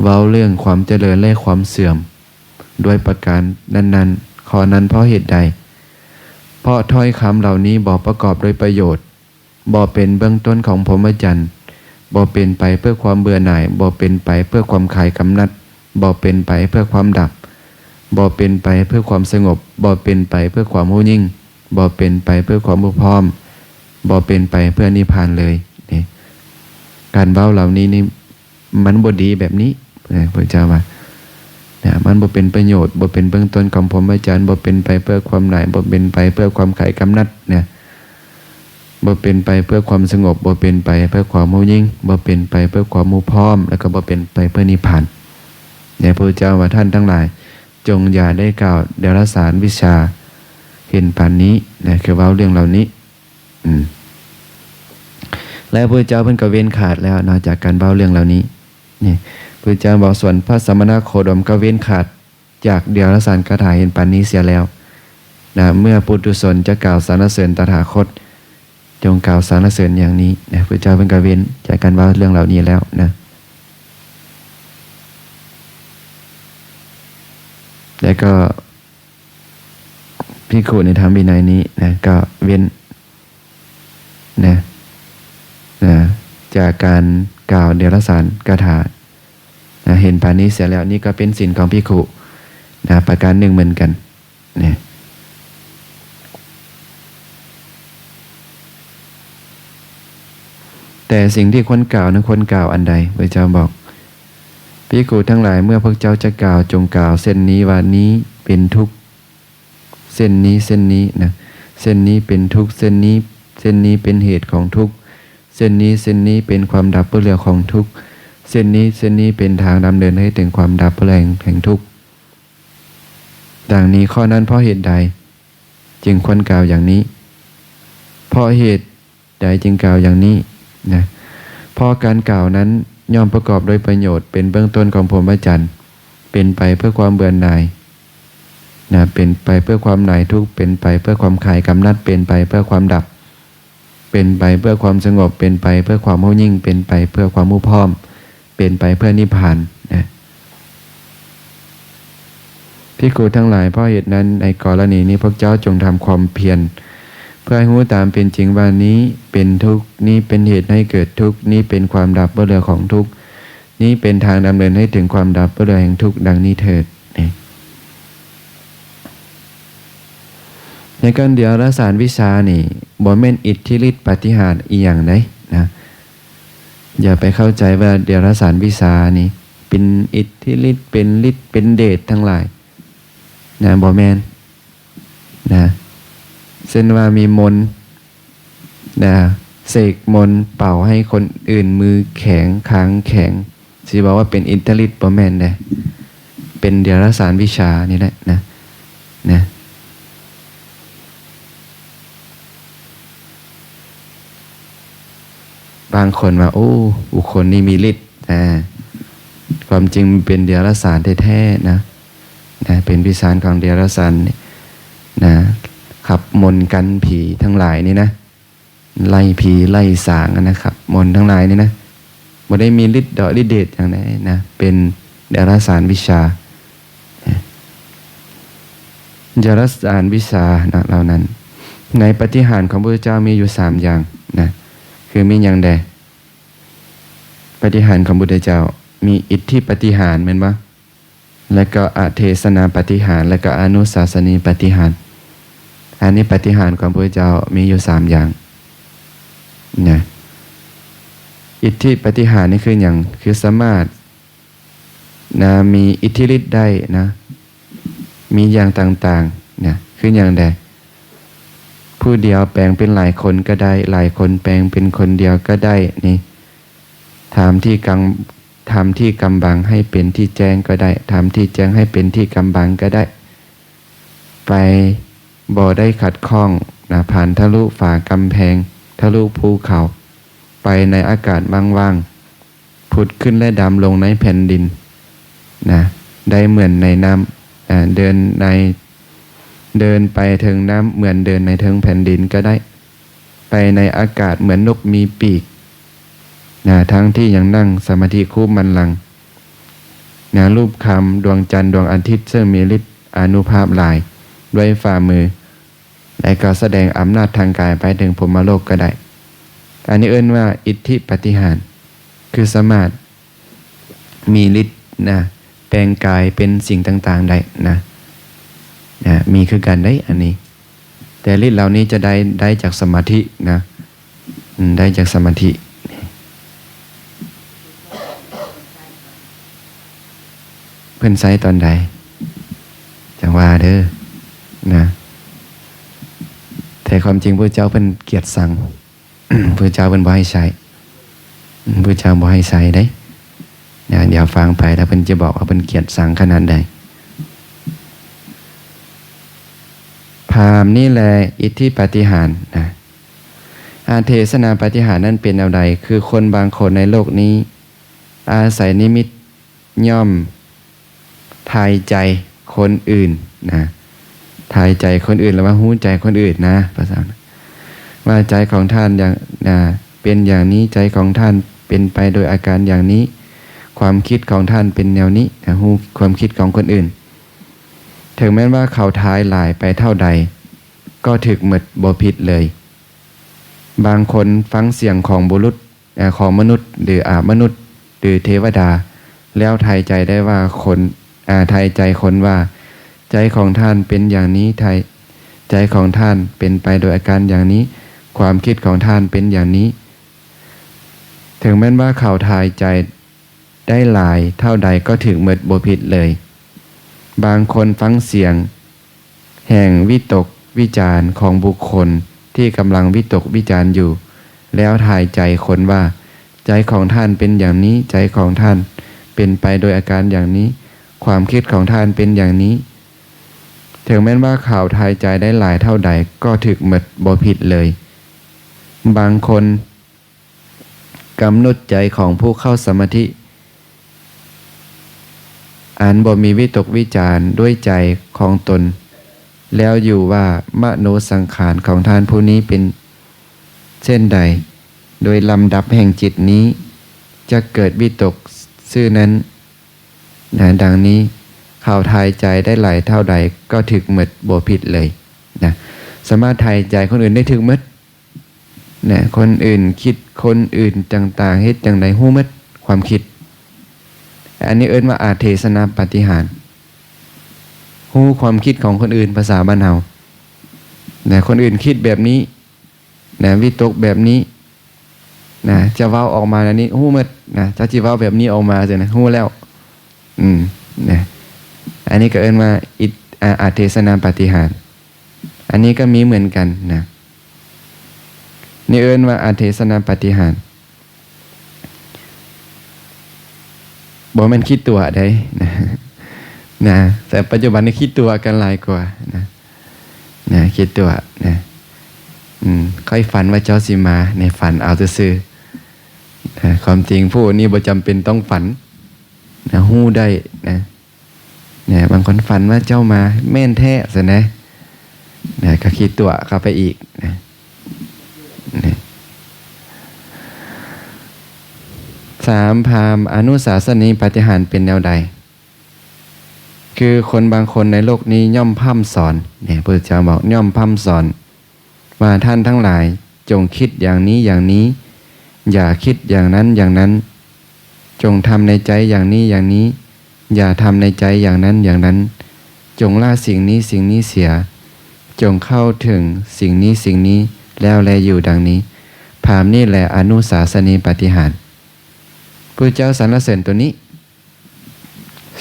เว้าเรื่องความเจริญและความเสื่อมด้วยประการนั้นๆข้อนั้นเพราะเหตุใดเพราะถ้อยคำเหล่านี้บ่ประกอบด้วยประโยชน์บ่เป็นเบื้องต้นของพรหมจรรย์บ่เป็นไปเพื่อความเบื่อหน่ายบ่เป็นไปเพื่อความคลายกำนัดบ่เป็นไปเพื่อความดับบ่เป็นไปเพื่อความสงบบ่เป็นไปเพื่อความรู้ยิ่งบ่เป็นไปเพื่อความรู้พร้อมบ่เป็นไปเพื่อนิพพานเลยนี่การเว้าเหล่านี้นี่มันบ่ดีแบบนี้พระเจ้าว่ามันบ่เป็นประโยชน์บ่เป็นเบื้องต้นของพรหมจรรย์บ่เป็นไปเพื่อความหน่ายบ่เป็นไปเพื่อความคลายกำนัดเนี่ยบ่เป็นไปเพื่อความสงบบ่เป็นไปเพื่อความรู้ยิ่งบ่เป็นไปเพื่อความรู้พร้อมแล้วก็บ่เป็นไปเพื่อนิพพานเนี่ยพระเจ้าว่าท่านทั้งหลายจงอย่าได้กล่าวเดรัจฉานวิชาเห็นปานนี้นะคือเว้าเรื่องเหล่านี้และพระเจ้าเพิ่นก็เว้นขาดแล้วนอกจากการเว้าเรื่องเหล่านี้นี่พระเจ้าบอกส่วนพระสมณโคดมก็เว้นขาดจากเดรัจฉานคาถาเห็นปานนี้เสียแล้วนะเมื่อปุถุชนจะกล่าวสรรเสริญตถาคตจงกล่าวสรรเสริญอย่างนี้นะพระเจ้าเพิ่นก็เว้นจากการเว้าเรื่องเหล่านี้แล้วนะแล้วก็ภิกขุในธรรมวินัยนี้นะก็เว้นนะจากการกล่าวเดรัจฉานคาถานะเห็นปานนี้เสียแล้วนี่ก็เป็นศีลของภิกขุนะประการหนึ่งเหมือนกันนะแต่สิ่งที่ควรกล่าวนั้นควรกล่าวอันใดพระเจ้าบอกภิกขุทั้งหลายเมื่อพวกเจ้าจะกล่าวจงกล่าวเส้นนี้ว่านี้เป็นทุกข์เส้นนี้นะเส้นนี้เป็นทุกข์เส้นนี้เป็นเหตุของทุกข์เส้นนี้เป็นความดับเพื่อเรื่องของทุกข์เส้นนี้เป็นทางดำเนินให้ถึงความดับเพื่อแห่งทุกข์ดังนี้ข้อนั้นเพราะเหตุใดจึงควรกล่าวอย่างนี้เพราะเหตุใดจึงกล่าวอย่างนี้นะเพราะการกล่าวนั้นย่อมประกอบด้วยประโยชน์เป็นเบื้องต้นของพรหมจรรย์เป็นไปเพื่อความเบื่อหน่ายนะเป็นไปเพื่อความหน่ายทุกข์เป็นไปเพื่อความคลายกำนัดเป็นไปเพื่อความดับเป็นไปเพื่อความสงบเป็นไปเพื่อความรู้ยิ่งเป็นไปเพื่อความรู้พร้อมเป็นไปเพื่อนิพพานนะภิกขุทั้งหลายเพราะเหตุนั้นในกรณีนี้พวกเจ้าจงทำความเพียรเพื่อให้รู้ตามเป็นจริงว่านี้เป็นทุกข์นี้เป็นเหตุให้เกิดทุกข์นี้เป็นความดับเรื่องของทุกข์นี้เป็นทางดำเนินให้ถึงความดับเรื่องแห่งทุกข์ดังนี้เถิดในการเดรัจฉานวิชานี่ บ่แม่นอิทธิฤทธิปาฏิหาริย์อีหยังใดนะอย่าไปเข้าใจว่าเดรัจฉานวิสานี่เป็นอิทธิฤทธิ์เป็นฤทธิ์เป็นเดชทั้งหลายนะบ่แม่นนะเช่นว่ามีมนต์นะเสกมนต์เป่าให้คนอื่นมือแข็งค้างแข็งสิบอกว่าเป็นอิทธิฤทธิ์บ่แม่นเด้เป็นเดรัจฉานวิชานี่แหละนะบางคนว่าโอ้บุคคลนี้มีฤทธิ์ความจริงมันเป็นเดรัจฉานแท้ๆนะเป็นวิสารของเดรัจฉานนะขับมนต์กันผีทั้งหลายนี่นะไล่ผีไล่สางนะครับมนต์ทั้งหลายนี่นะบ่ได้มีฤทธิ์ฤทธิ์เดชอย่างใดนะเป็นเดรัจฉานวิชาเดรัจฉานวิชานะเหล่านั้นในปาฏิหาริย์ของพระพุทธเจ้ามีอยู่3อย่างนะคือมีอย่างใดปาฏิหาริย์ของพระพุทธเจ้ามีอิทธิปาฏิหาริย์แม่นบ่แล้วก็อเทศนาปาฏิหาริย์แล้วก็อนุสาสนีปาฏิหาริย์อันนี้ปาฏิหาริย์ของพระพุทธเจ้ามีอยู่3อย่างนะอิทธิปาฏิหาริย์นี่คืออย่างคือสามารถนะมีอิทธิฤทธิ์ได้นะมีอย่างต่างๆนะคืออย่างใดผู้เดียวแปลงเป็นหลายคนก็ได้หลายคนแปลงเป็นคนเดียวก็ได้นี่ทำที่กำบังให้เป็นที่แจ้งก็ได้ทำที่แจ้งให้เป็นที่กำบังก็ได้ไปบ่ได้ขัดข้องนะผ่านทะลุฝ่ากำแพงทะลุภูเขาไปในอากาศว่างๆผุดขึ้นและดำลงในแผ่นดินนะได้เหมือนในน้ำเดินไปถึงน้ำเหมือนเดินในเทิงแผ่นดินก็ได้ไปในอากาศเหมือนนกมีปีกนะทั้งที่ยังนั่งสมาธิคู่บัลลังก์นะรูปคำดวงจันทร์ดวงอาทิตย์ซึ่งมีฤทธิ์อานุภาพหลายด้วยฝ่ามือและก็แสดงอำนาจทางกายไปถึงพรหมโลกก็ได้อันนี้เอิ้นว่าอิทธิปาฏิหาริย์คือสามารถมีฤทธิ์นะแปลงกายเป็นสิ่งต่างๆได้นะมีคือกันได้อันนี้แต่ฤทธิ์เหล่านี้จะได้จากสมาธินะได้จากสมาธิเพิ่นใช้ตอนใดจังว่าเด้อนะแต่ความจริงพระเจ้าเพิ่นเกียรติสั่ง พระเจ้าเพิ่นบ่ให้ใช้พระเจ้าบ่ให้ใช้ได้นะเดี๋ยวฟังไปแล้วเพิ่นจะบอกว่าเพิ่นเกียรติสั่งขนาดใดพราหมณ์นี่แหละอิทธิปาฏิหาริย์นะอาเทศนาปาฏิหาริย์นั้นเป็นอะไรคือคนบางคนในโลกนี้อาศัยนิมิตย่อมทายใจคนอื่นนะทายใจคนอื่นแล้วว่าหู้ใจคนอื่นนะภาษาว่าใจของท่านอย่างเป็นอย่างนี้ใจของท่านเป็นไปโดยอาการอย่างนี้ความคิดของท่านเป็นแนวนี้หู้ความคิดของคนอื่นถึงแม้ว่าเขาทายหลายไปเท่าใดก็ถึกหมดบ่ผิดเลยบางคนฟังเสียงของบุรุษของมนุษย์หรือมนุษย์หรือเทวดาแล้วทายใจได้ว่าคนทายใจคนว่าใจของท่านเป็นอย่างนี้ใจของท่านเป็นไปโดยอาการอย่างนี้ความคิดของท่านเป็นอย่างนี้ถึงแม้ว่าเขาทายใจได้หลายเท่าใดก็ถึงหมดบ่ผิดเลยบางคนฟังเสียงแห่งวิตกวิจารณ์ของบุคคลที่กำลังวิตกวิจารณ์อยู่แล้วทายใจคนว่าใจของท่านเป็นอย่างนี้ใจของท่านเป็นไปโดยอาการอย่างนี้ความคิดของท่านเป็นอย่างนี้ถึงแม้ว่าข่าวทายใจได้หลายเท่าใดก็ถึกหมดบ่ผิดเลยบางคนกำหนดใจของผู้เข้าสมาธิอันบ่มีวิตกวิจารณ์ด้วยใจของตนแล้วอยู่ว่ามโนสังขารของท่านผู้นี้เป็นเช่นใดโดยลำดับแห่งจิตนี้จะเกิดวิตกซื่อนั้นดังนี้ข่าวทายใจได้หลายเท่าใดก็ถึกหมดบ่ผิดเลยนะสามารถทายใจคนอื่นได้ถึกหมดนะคนอื่นคิดคนอื่นต่างๆเฮ็ดจังใดฮู้หมดความคิดอันนี้เอิ้นว่าอาเทศนาปาฏิหาริย์ฮู้ความคิดของคนอื่นภาษาบ้านเฮานะคนอื่นคิดแบบนี้ นะวิตกแบบนี้นะจะเว้าออกมาอันนี้ฮู้หมดนะถ้าสิเว้าแบบนี้ออกมาจังนะฮู้แล้วนะอันนี้ก็เอิ้นว่าอาเทศนาปาฏิหาริย์อันนี้ก็มีเหมือนกันนะนี่เอิ้นว่าอาเทศนาปาฏิหาริย์บ่แม่นคิดตัวได้นะแต่ปัจจุบันนี้คิดตัวกันหลายกว่านะคิดตัวนะค่อยฝันว่าเจ้าสิมาในฝันเอาซื่อๆนะความจริงผู้นี้บ่จำเป็นต้องฝันนะฮู้ได้นะบางคนฝันว่าเจ้ามาแม่นแท้ซะนะก็คิดตัวเข้าไปอีกนะสามพราหมณ์อนุสาสนีปาฏิหาริย์เป็นแนวใดคือคนบางคนในโลกนี้ย่อมพร่ำสอนเนี่ยพระเจ้าบอกย่อมพร่ำสอนว่าท่านทั้งหลายจงคิดอย่างนี้อย่างนี้อย่าคิดอย่างนั้นอย่างนั้นจงทำในใจอย่างนี้อย่างนี้อย่าทำในใจอย่างนั้นอย่างนั้นจงละสิ่งนี้สิ่งนี้เสียจงเข้าถึงสิ่งนี้สิ่งนี้แล้วแลอยู่ดังนี้พราหมณ์นี่แหละอนุสาสนีปาฏิหาริย์พระเจ้าสรรเสริญตัวนี้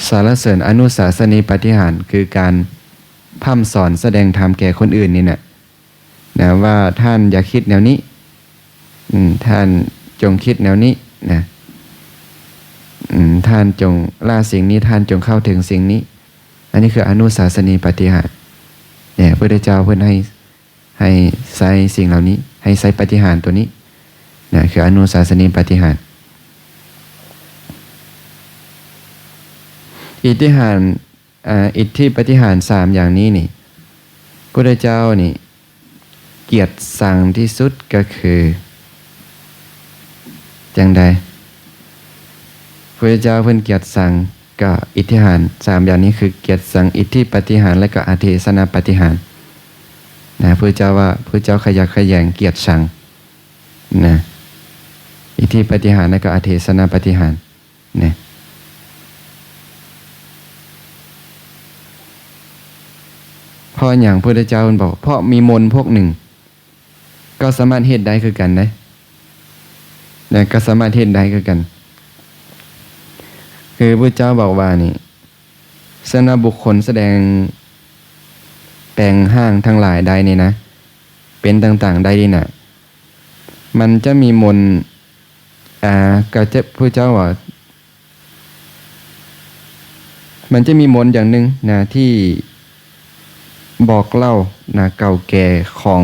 สรรเสริญอนุสาสนีปาฏิหาริย์คือการพร่ำสอนแสดงธรรมแก่คนอื่นนี่นะว่าท่านอย่าคิดแนวนี้ท่านจงคิดแนวนี้นะท่านจงละสิ่งนี้ท่านจงเข้าถึงสิ่งนี้อันนี้คืออนุสาสนีปาฏิหาริย์เนี่ยพระพุทธเจ้าเพิ่นให้ใส่สิ่งเหล่านี้ให้ใส่ปาฏิหาริย์ตัวนี้นะคืออนุสาสนีปาฏิหาริย์อิทธิหารอิทธิปาฏิหาริย์3อย่างนี้นี่พระพุทธเจ้านี่เกียรติสั่งที่สุดก็คือจังใดพระเจ้าเพิ่นเกียรติสั่งก็อิทธิหาร3อย่างนี้คือเกียรติสั่งอิทธิปาฏิหาริย์และก็อาเทศนาปาฏิหาริย์นะพระเจ้าว่าพระเจ้าขยักขยงเกียรติสั่งนะอิทธิปาฏิหาริย์และก็อาเทศนาปาฏิหาริย์นะเพราะอย่างพระพุทธเจ้าบอกเพราะมีมนต์พวกหนึ่งก็สามารถเฮ็ดได้คือกันนะก็สามารถเฮ็ดได้คือกันคือพระเจ้าบอกว่านี่สนบุคคลแสดงแปลงห้างทั้งหลายใดนี่นะเป็นต่างๆใดนี่นะมันจะมีมนต์ก็จะพระเจ้าว่ามันจะมีมนต์อย่างหนึ่งนะที่บอกเล่านะเก่าแก่ของ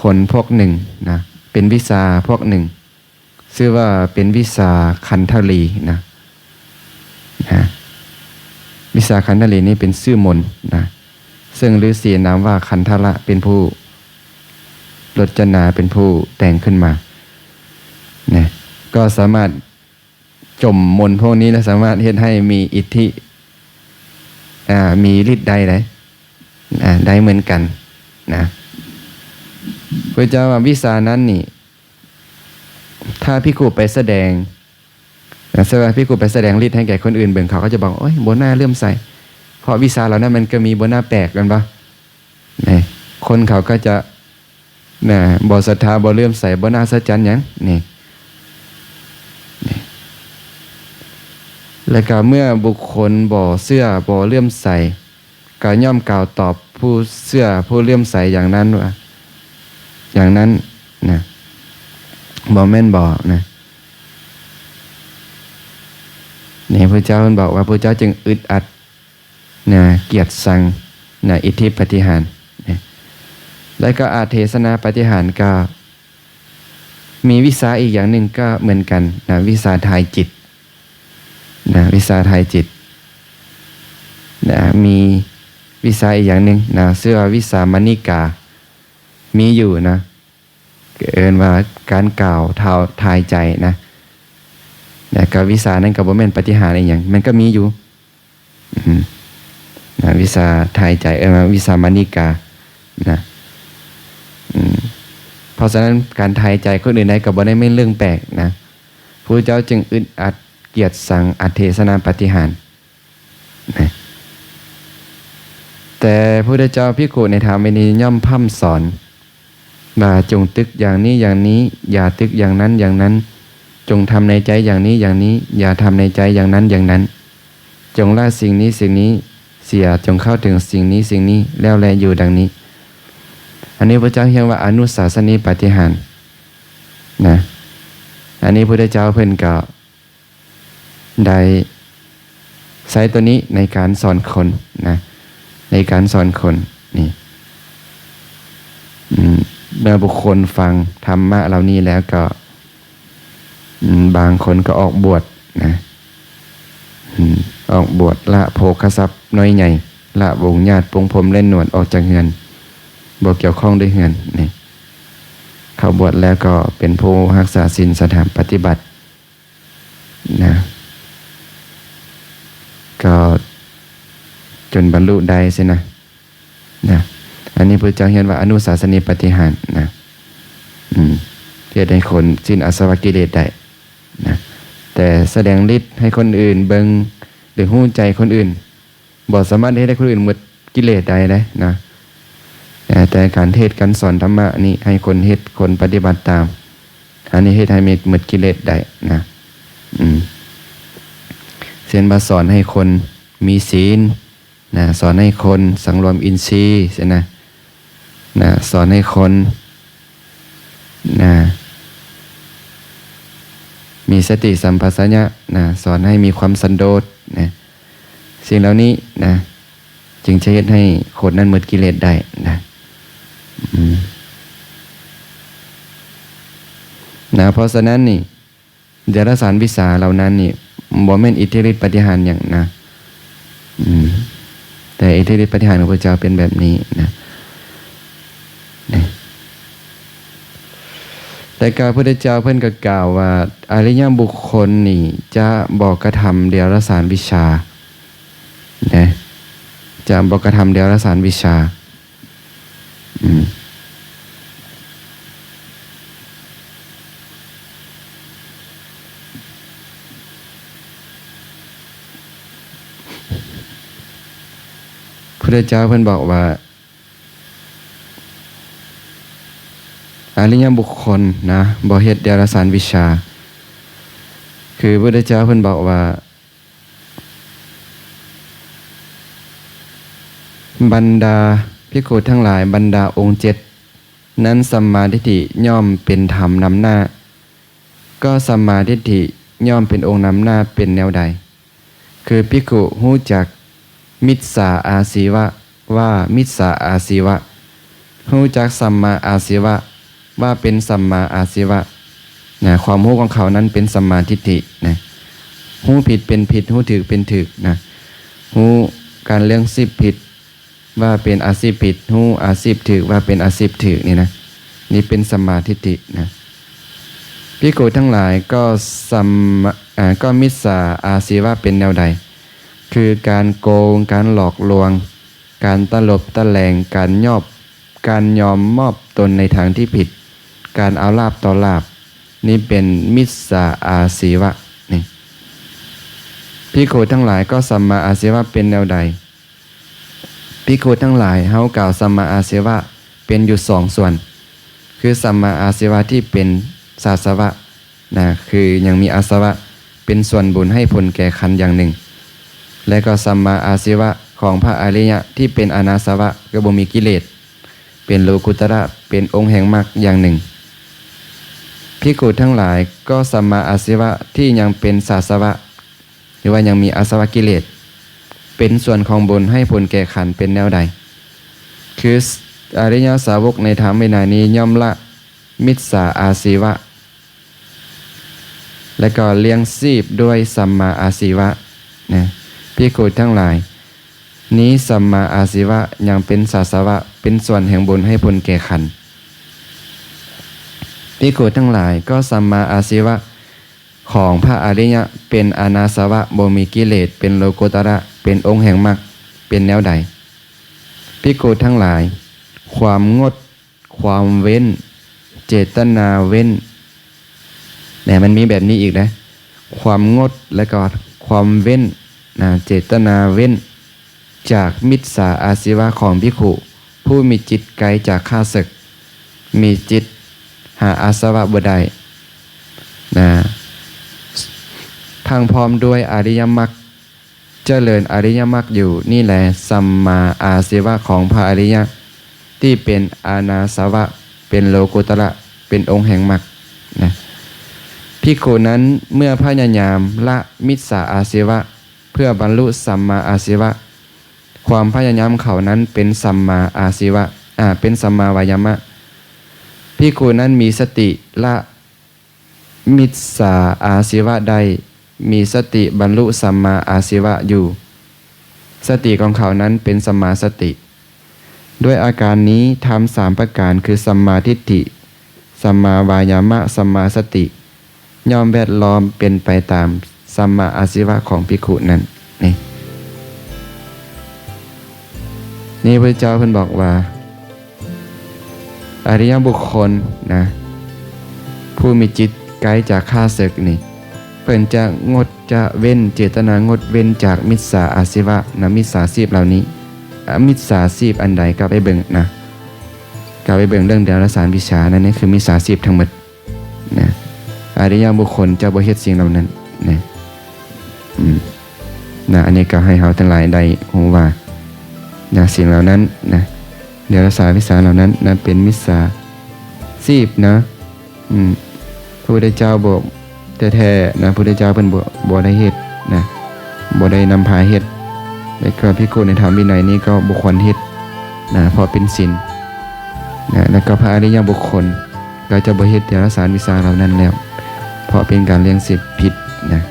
คนพวกหนึ่งนะเป็นวิชาพวกหนึ่งชื่อว่าเป็นวิชาคันธลีนะวิชาคันธลีนี่เป็นชื่อมนต์นะซึ่งฤาษีนามว่าคันธละเป็นผู้รจนาเป็นผู้แต่งขึ้นมาเนี่ยก็สามารถจมมนต์พวกนี้และสามารถเฮ็ดให้มีอิทธิมีฤทธิ์ได้ได้เหมือนกันนะพระเจ้าว่าวิชานั้นนี่ถ้าภิกขุไปแสดงภิกขุไปแสดงฤทธิ์ให้แก่คนอื่นเบิ่งเขาก็จะบอกโอ้ยบ่น่าเลื่อมใสเพราะวิชาเหล่านั้นมันก็มีบ่น่าแปลกกันปะนี่คนเขาก็จะบ่ศรัทธาบ่เลื่อมใสบ่น่าสัจจันหยังนี่แล้วก็เมื่อบุคคลบ่เชื่อบ่เลื่อมใสก็ย่อมกล่าวตอบผู้เชื่อผู้เลื่อมใสอย่างนั้นว่าอย่างนั้นนะบ่แม่นบ่นะนี่พระเจ้าบอกว่าพระเจ้าจึงอึดอัดนะเกียรติสั่งนะอิทธิปาฏิหาริย์นะแล้วก็อาเทศนาปาฏิหาริย์ก็มีวิชาอีกอย่างหนึ่งก็เหมือนกันนะวิชาทายจิตนะวิชาทายจิตนะมีวิชาอีกอย่างหนึ่งนะชื่อว่าวิชามณิกามีอยู่นะเอิ้นว่าการกล่าวทายใจนะกับวิชานั้นกับบ่แม่นปาฏิหาริย์อีหยังมันก็มีอยู่นะวิชาทายใจวิชามณิกานะเพราะฉะนั้นการทายใจคนอื่นได้ก็บ่ได้ไม่เรื่องแปลกนะพระเจ้าจึงอึดอัดเกียรติสั่งอาเทศนาปาฏิหาริย์นะแต่ แต่พระพุทธเจ้าภิกขุในธรรมนี้ย่อมพร่ำสอนว่าจงตึกอย่างนี้อย่างนี้อย่าตึกอย่างนั้นอย่างนั้นจงทำในใจอย่างนี้อย่างนี้อย่าทำในใจอย่างนั้นอย่างนั้นจงละสิ่งนี้สิ่งนี้เสียจงเข้าถึงสิ่งนี้สิ่งนี้แล้วแลอยู่ดังนี้อันนี้พระเจ้าเรียกว่าอนุสาสนีปาฏิหาริย์นะอันนี้พระพุทธเจ้าเพิ่นก็ได้ใช้ตัวนี้ในการสอนคนนะในการสอนคนนี่เมื่อบุคคลฟังธรรมะเหล่านี้แล้วก็บางคนก็ออกบวชนะออกบวชละโภคทรัพย์น้อยใหญ่ละวงญาติปงผมเล่นหนวดออกจากเฮือนบ่เกี่ยวข้องด้วยเฮือนนี่เข้าบวชแล้วก็เป็นผู้รักษาศีลสถานปฏิบัตินะก็จนบรรลุได้สินะอันนี้พระเจ้าเห็นว่าอนุสาสนีปาฏิหาริย์นะเพื่อให้คนสิ้นอาสวะกิเลสได้นะแต่แสดงฤทธิ์ให้คนอื่นเบิ่งหรือหู้ใจคนอื่นบ่สามารถให้คนอื่นหมดกิเลสได้เลยนะแต่การเทศน์การสอนธรรมะนี่ให้คนเฮ็ดคนปฏิบัติตามอันนี้เฮ็ดให้หมดกิเลสได้นะเช่นมาสอนให้คนมีศีลนะสอนให้คนสังรวมอินทรีย์ใช่นะสอนให้คนมีสติสัมปชัญญะสอนให้มีความสันโดษนะสิ่งเหล่านี้นะจึงจะเฮ็ดให้คนนั้นหมดกิเลสได้นะเพราะฉะนั้นนี่เดรัจฉานวิสาเหล่านั้นนี่บ่แม่นอิทธิฤทธิปาฏิหาริย์อย่างนะแต่อิทธิฤทธิปาฏิหาริย์ของพระเจ้าเป็นแบบนี้นะแต่การพระพุทธเจ้าเพิ่นก็กล่าวว่าอริยบุคคลนี่จะบอกกระทำเดรัจฉานวิชานะจะบอกกระทำเดรัจฉานวิชาพระพุทธเจ้าเพิ่นบอกว่าอริยบุคคลนะบ่เฮ็ดเดรัจฉานวิชาคือพระพุทธเจ้าเพิ่นบอกว่าบรรดาภิกขุทั้งหลายบรรดาองค์7นั้นสัมมาทิฏฐิย่อมเป็นธรรมนำหน้าก็สัมมาทิฏฐิย่อมเป็นองค์นำหน้าเป็นแนวใดคือภิกขุรู้จักมิจฉาอาชีวะว่ามิจฉาอาชีวะรู้จักสัมมาอาชีวะว่าเป็นสัมมาอาชีวะนะความรู้ของเขานั้นเป็นสัมมาทิฏฐินะรู้ผิดเป็นผิดรู้ถูกเป็นถูกนะรู้การเรื่องสิบผิดว่าเป็นอาชีพผิดรู้อาชีพถูกว่าเป็นอาชีพถูกนี่นะนี่เป็นสัมมาทิฏฐินะภิกขุทั้งหลายก็มิจฉาอาชีวะเป็นแนวใดคือการโกงการหลอกลวงการตลบตะแลงการยอมมอบตนในทางที่ผิดการเอาลาภต่อลาภนี่เป็นมิจฉาอาชีวะนี่ภิกขุทั้งหลายก็สัมมาอาชีวะเป็นแนวใดภิกขุทั้งหลายเฮากล่าวสัมมาอาชีวะเป็นอยู่2ส่วนคือสัมมาอาชีวะที่เป็นศาสวะนะคือยังมีอาสวะเป็นส่วนบุญให้ผลแก่ขันธ์อย่างหนึ่งและก็สัมมาอาชีวะของพระอริยะที่เป็นอนาสวะก็บ่มีกิเลสเป็นโลกุตระเป็นองค์แห่งมรรคอย่างหนึ่งภิกขุทั้งหลายก็สัมมาอาชีวะที่ยังเป็นศาสวะหรือว่ายังมีอาสวะกิเลสเป็นส่วนของบุญให้ผลแก่ขันธ์เป็นแนวใดคืออริยสาวกในธรรมวินัยนี้ย่อมละมิจฉาอาชีวะและก็เลี้ยงชีพด้วยสัมมาอาชีวะนะภิกขุทั้งหลายนี้สัมมาอาชีวะยังเป็นศาสวะเป็นส่วนแห่งบุญให้ผลแก่ขันธ์ภิกขุทั้งหลายก็สัมมาอาชีวะของพระอริยะเป็นอนาสวะบ่มีกิเลสเป็นโลกุตระเป็นองค์แห่งมรรคเป็นแนวใดภิกขุทั้งหลายความงดความเว้นเจตนาเว้นเนี่ยมันมีแบบนี้อีกนะความงดและก็ความเว้นเจตนาเว้น จากมิจฉาอาชีวะของภิกขุผู้มีจิตไกลจากข้าศึกมีจิตหาอาสวะบ่ได้นะพังพร้อมด้วยอริยมรรคเจริญอริยมรรคอยู่นี่แหละสัมมาอาชีวะของพระอริยะที่เป็นอานาสวะเป็นโลกุตระเป็นองค์แห่งมรรคนะภิกขุนั้นเมื่อพยายามละมิจฉาอาชีวะเพื่อบรรลุสัมมาอาชีวะความพยายามเขานั้นเป็นสัมมาอาชีวะเป็นสัมมาวายามะภิกขุนั้นมีสติละมิจฉาอาชีวะใดมีสติบรรลุสัมมาอาชีวะอยู่สติของเขานั้นเป็นสัมมาสติด้วยอาการนี้ทำ3ประการคือสัมมาทิฏฐิสัมมาวายามะสัมมาสติย่อมแวดล้อมเป็นไปตามสัมมาอาชีวะของภิกขุนั้นนี่พระเจ้าเพิ่นบอกว่าอริยบุคคลนะผู้มีจิตไกลจากข้าศึกนี่เพิ่นจะงดจะเว้นเจตนางดเว้นจากมิจฉาอาชีวะนะมิจฉาชีพเหล่านี้มิจฉาชีพอันใดก็ไปเบิ่งนะก็ไปเบิ่งเรื่องเดรัจฉานวิชานั่นนี่คือมิจฉาชีพทั้งหมดนะอริยบุคคลจะบ่เฮ็ดสิ่งเหล่านั้นนะอันนี้ก็ให้เฮาทั้งหลายได้ฮู้ว่านะสิ่งเหล่านั้นนะเดรัจฉานวิชาเหล่านั้นนะเป็นมิจฉาชีพนะพระพุทธเจ้าบอกแท้ๆนะพระพุทธเจ้าเพิ่นบ่ได้เฮ็ดนะบ่ได้นำพาเฮ็ดและก็ภิกขุในธรรมวินัยนี้ก็บ่ควรเฮ็ดนะเพราะเป็นศีลนะแล้วก็พระอริยบุคคลก็จะบ่เฮ็ดเดรัจฉานวิชาเหล่านั้นแล้วเพราะเป็นการเลี้ยงศีลผิดนะ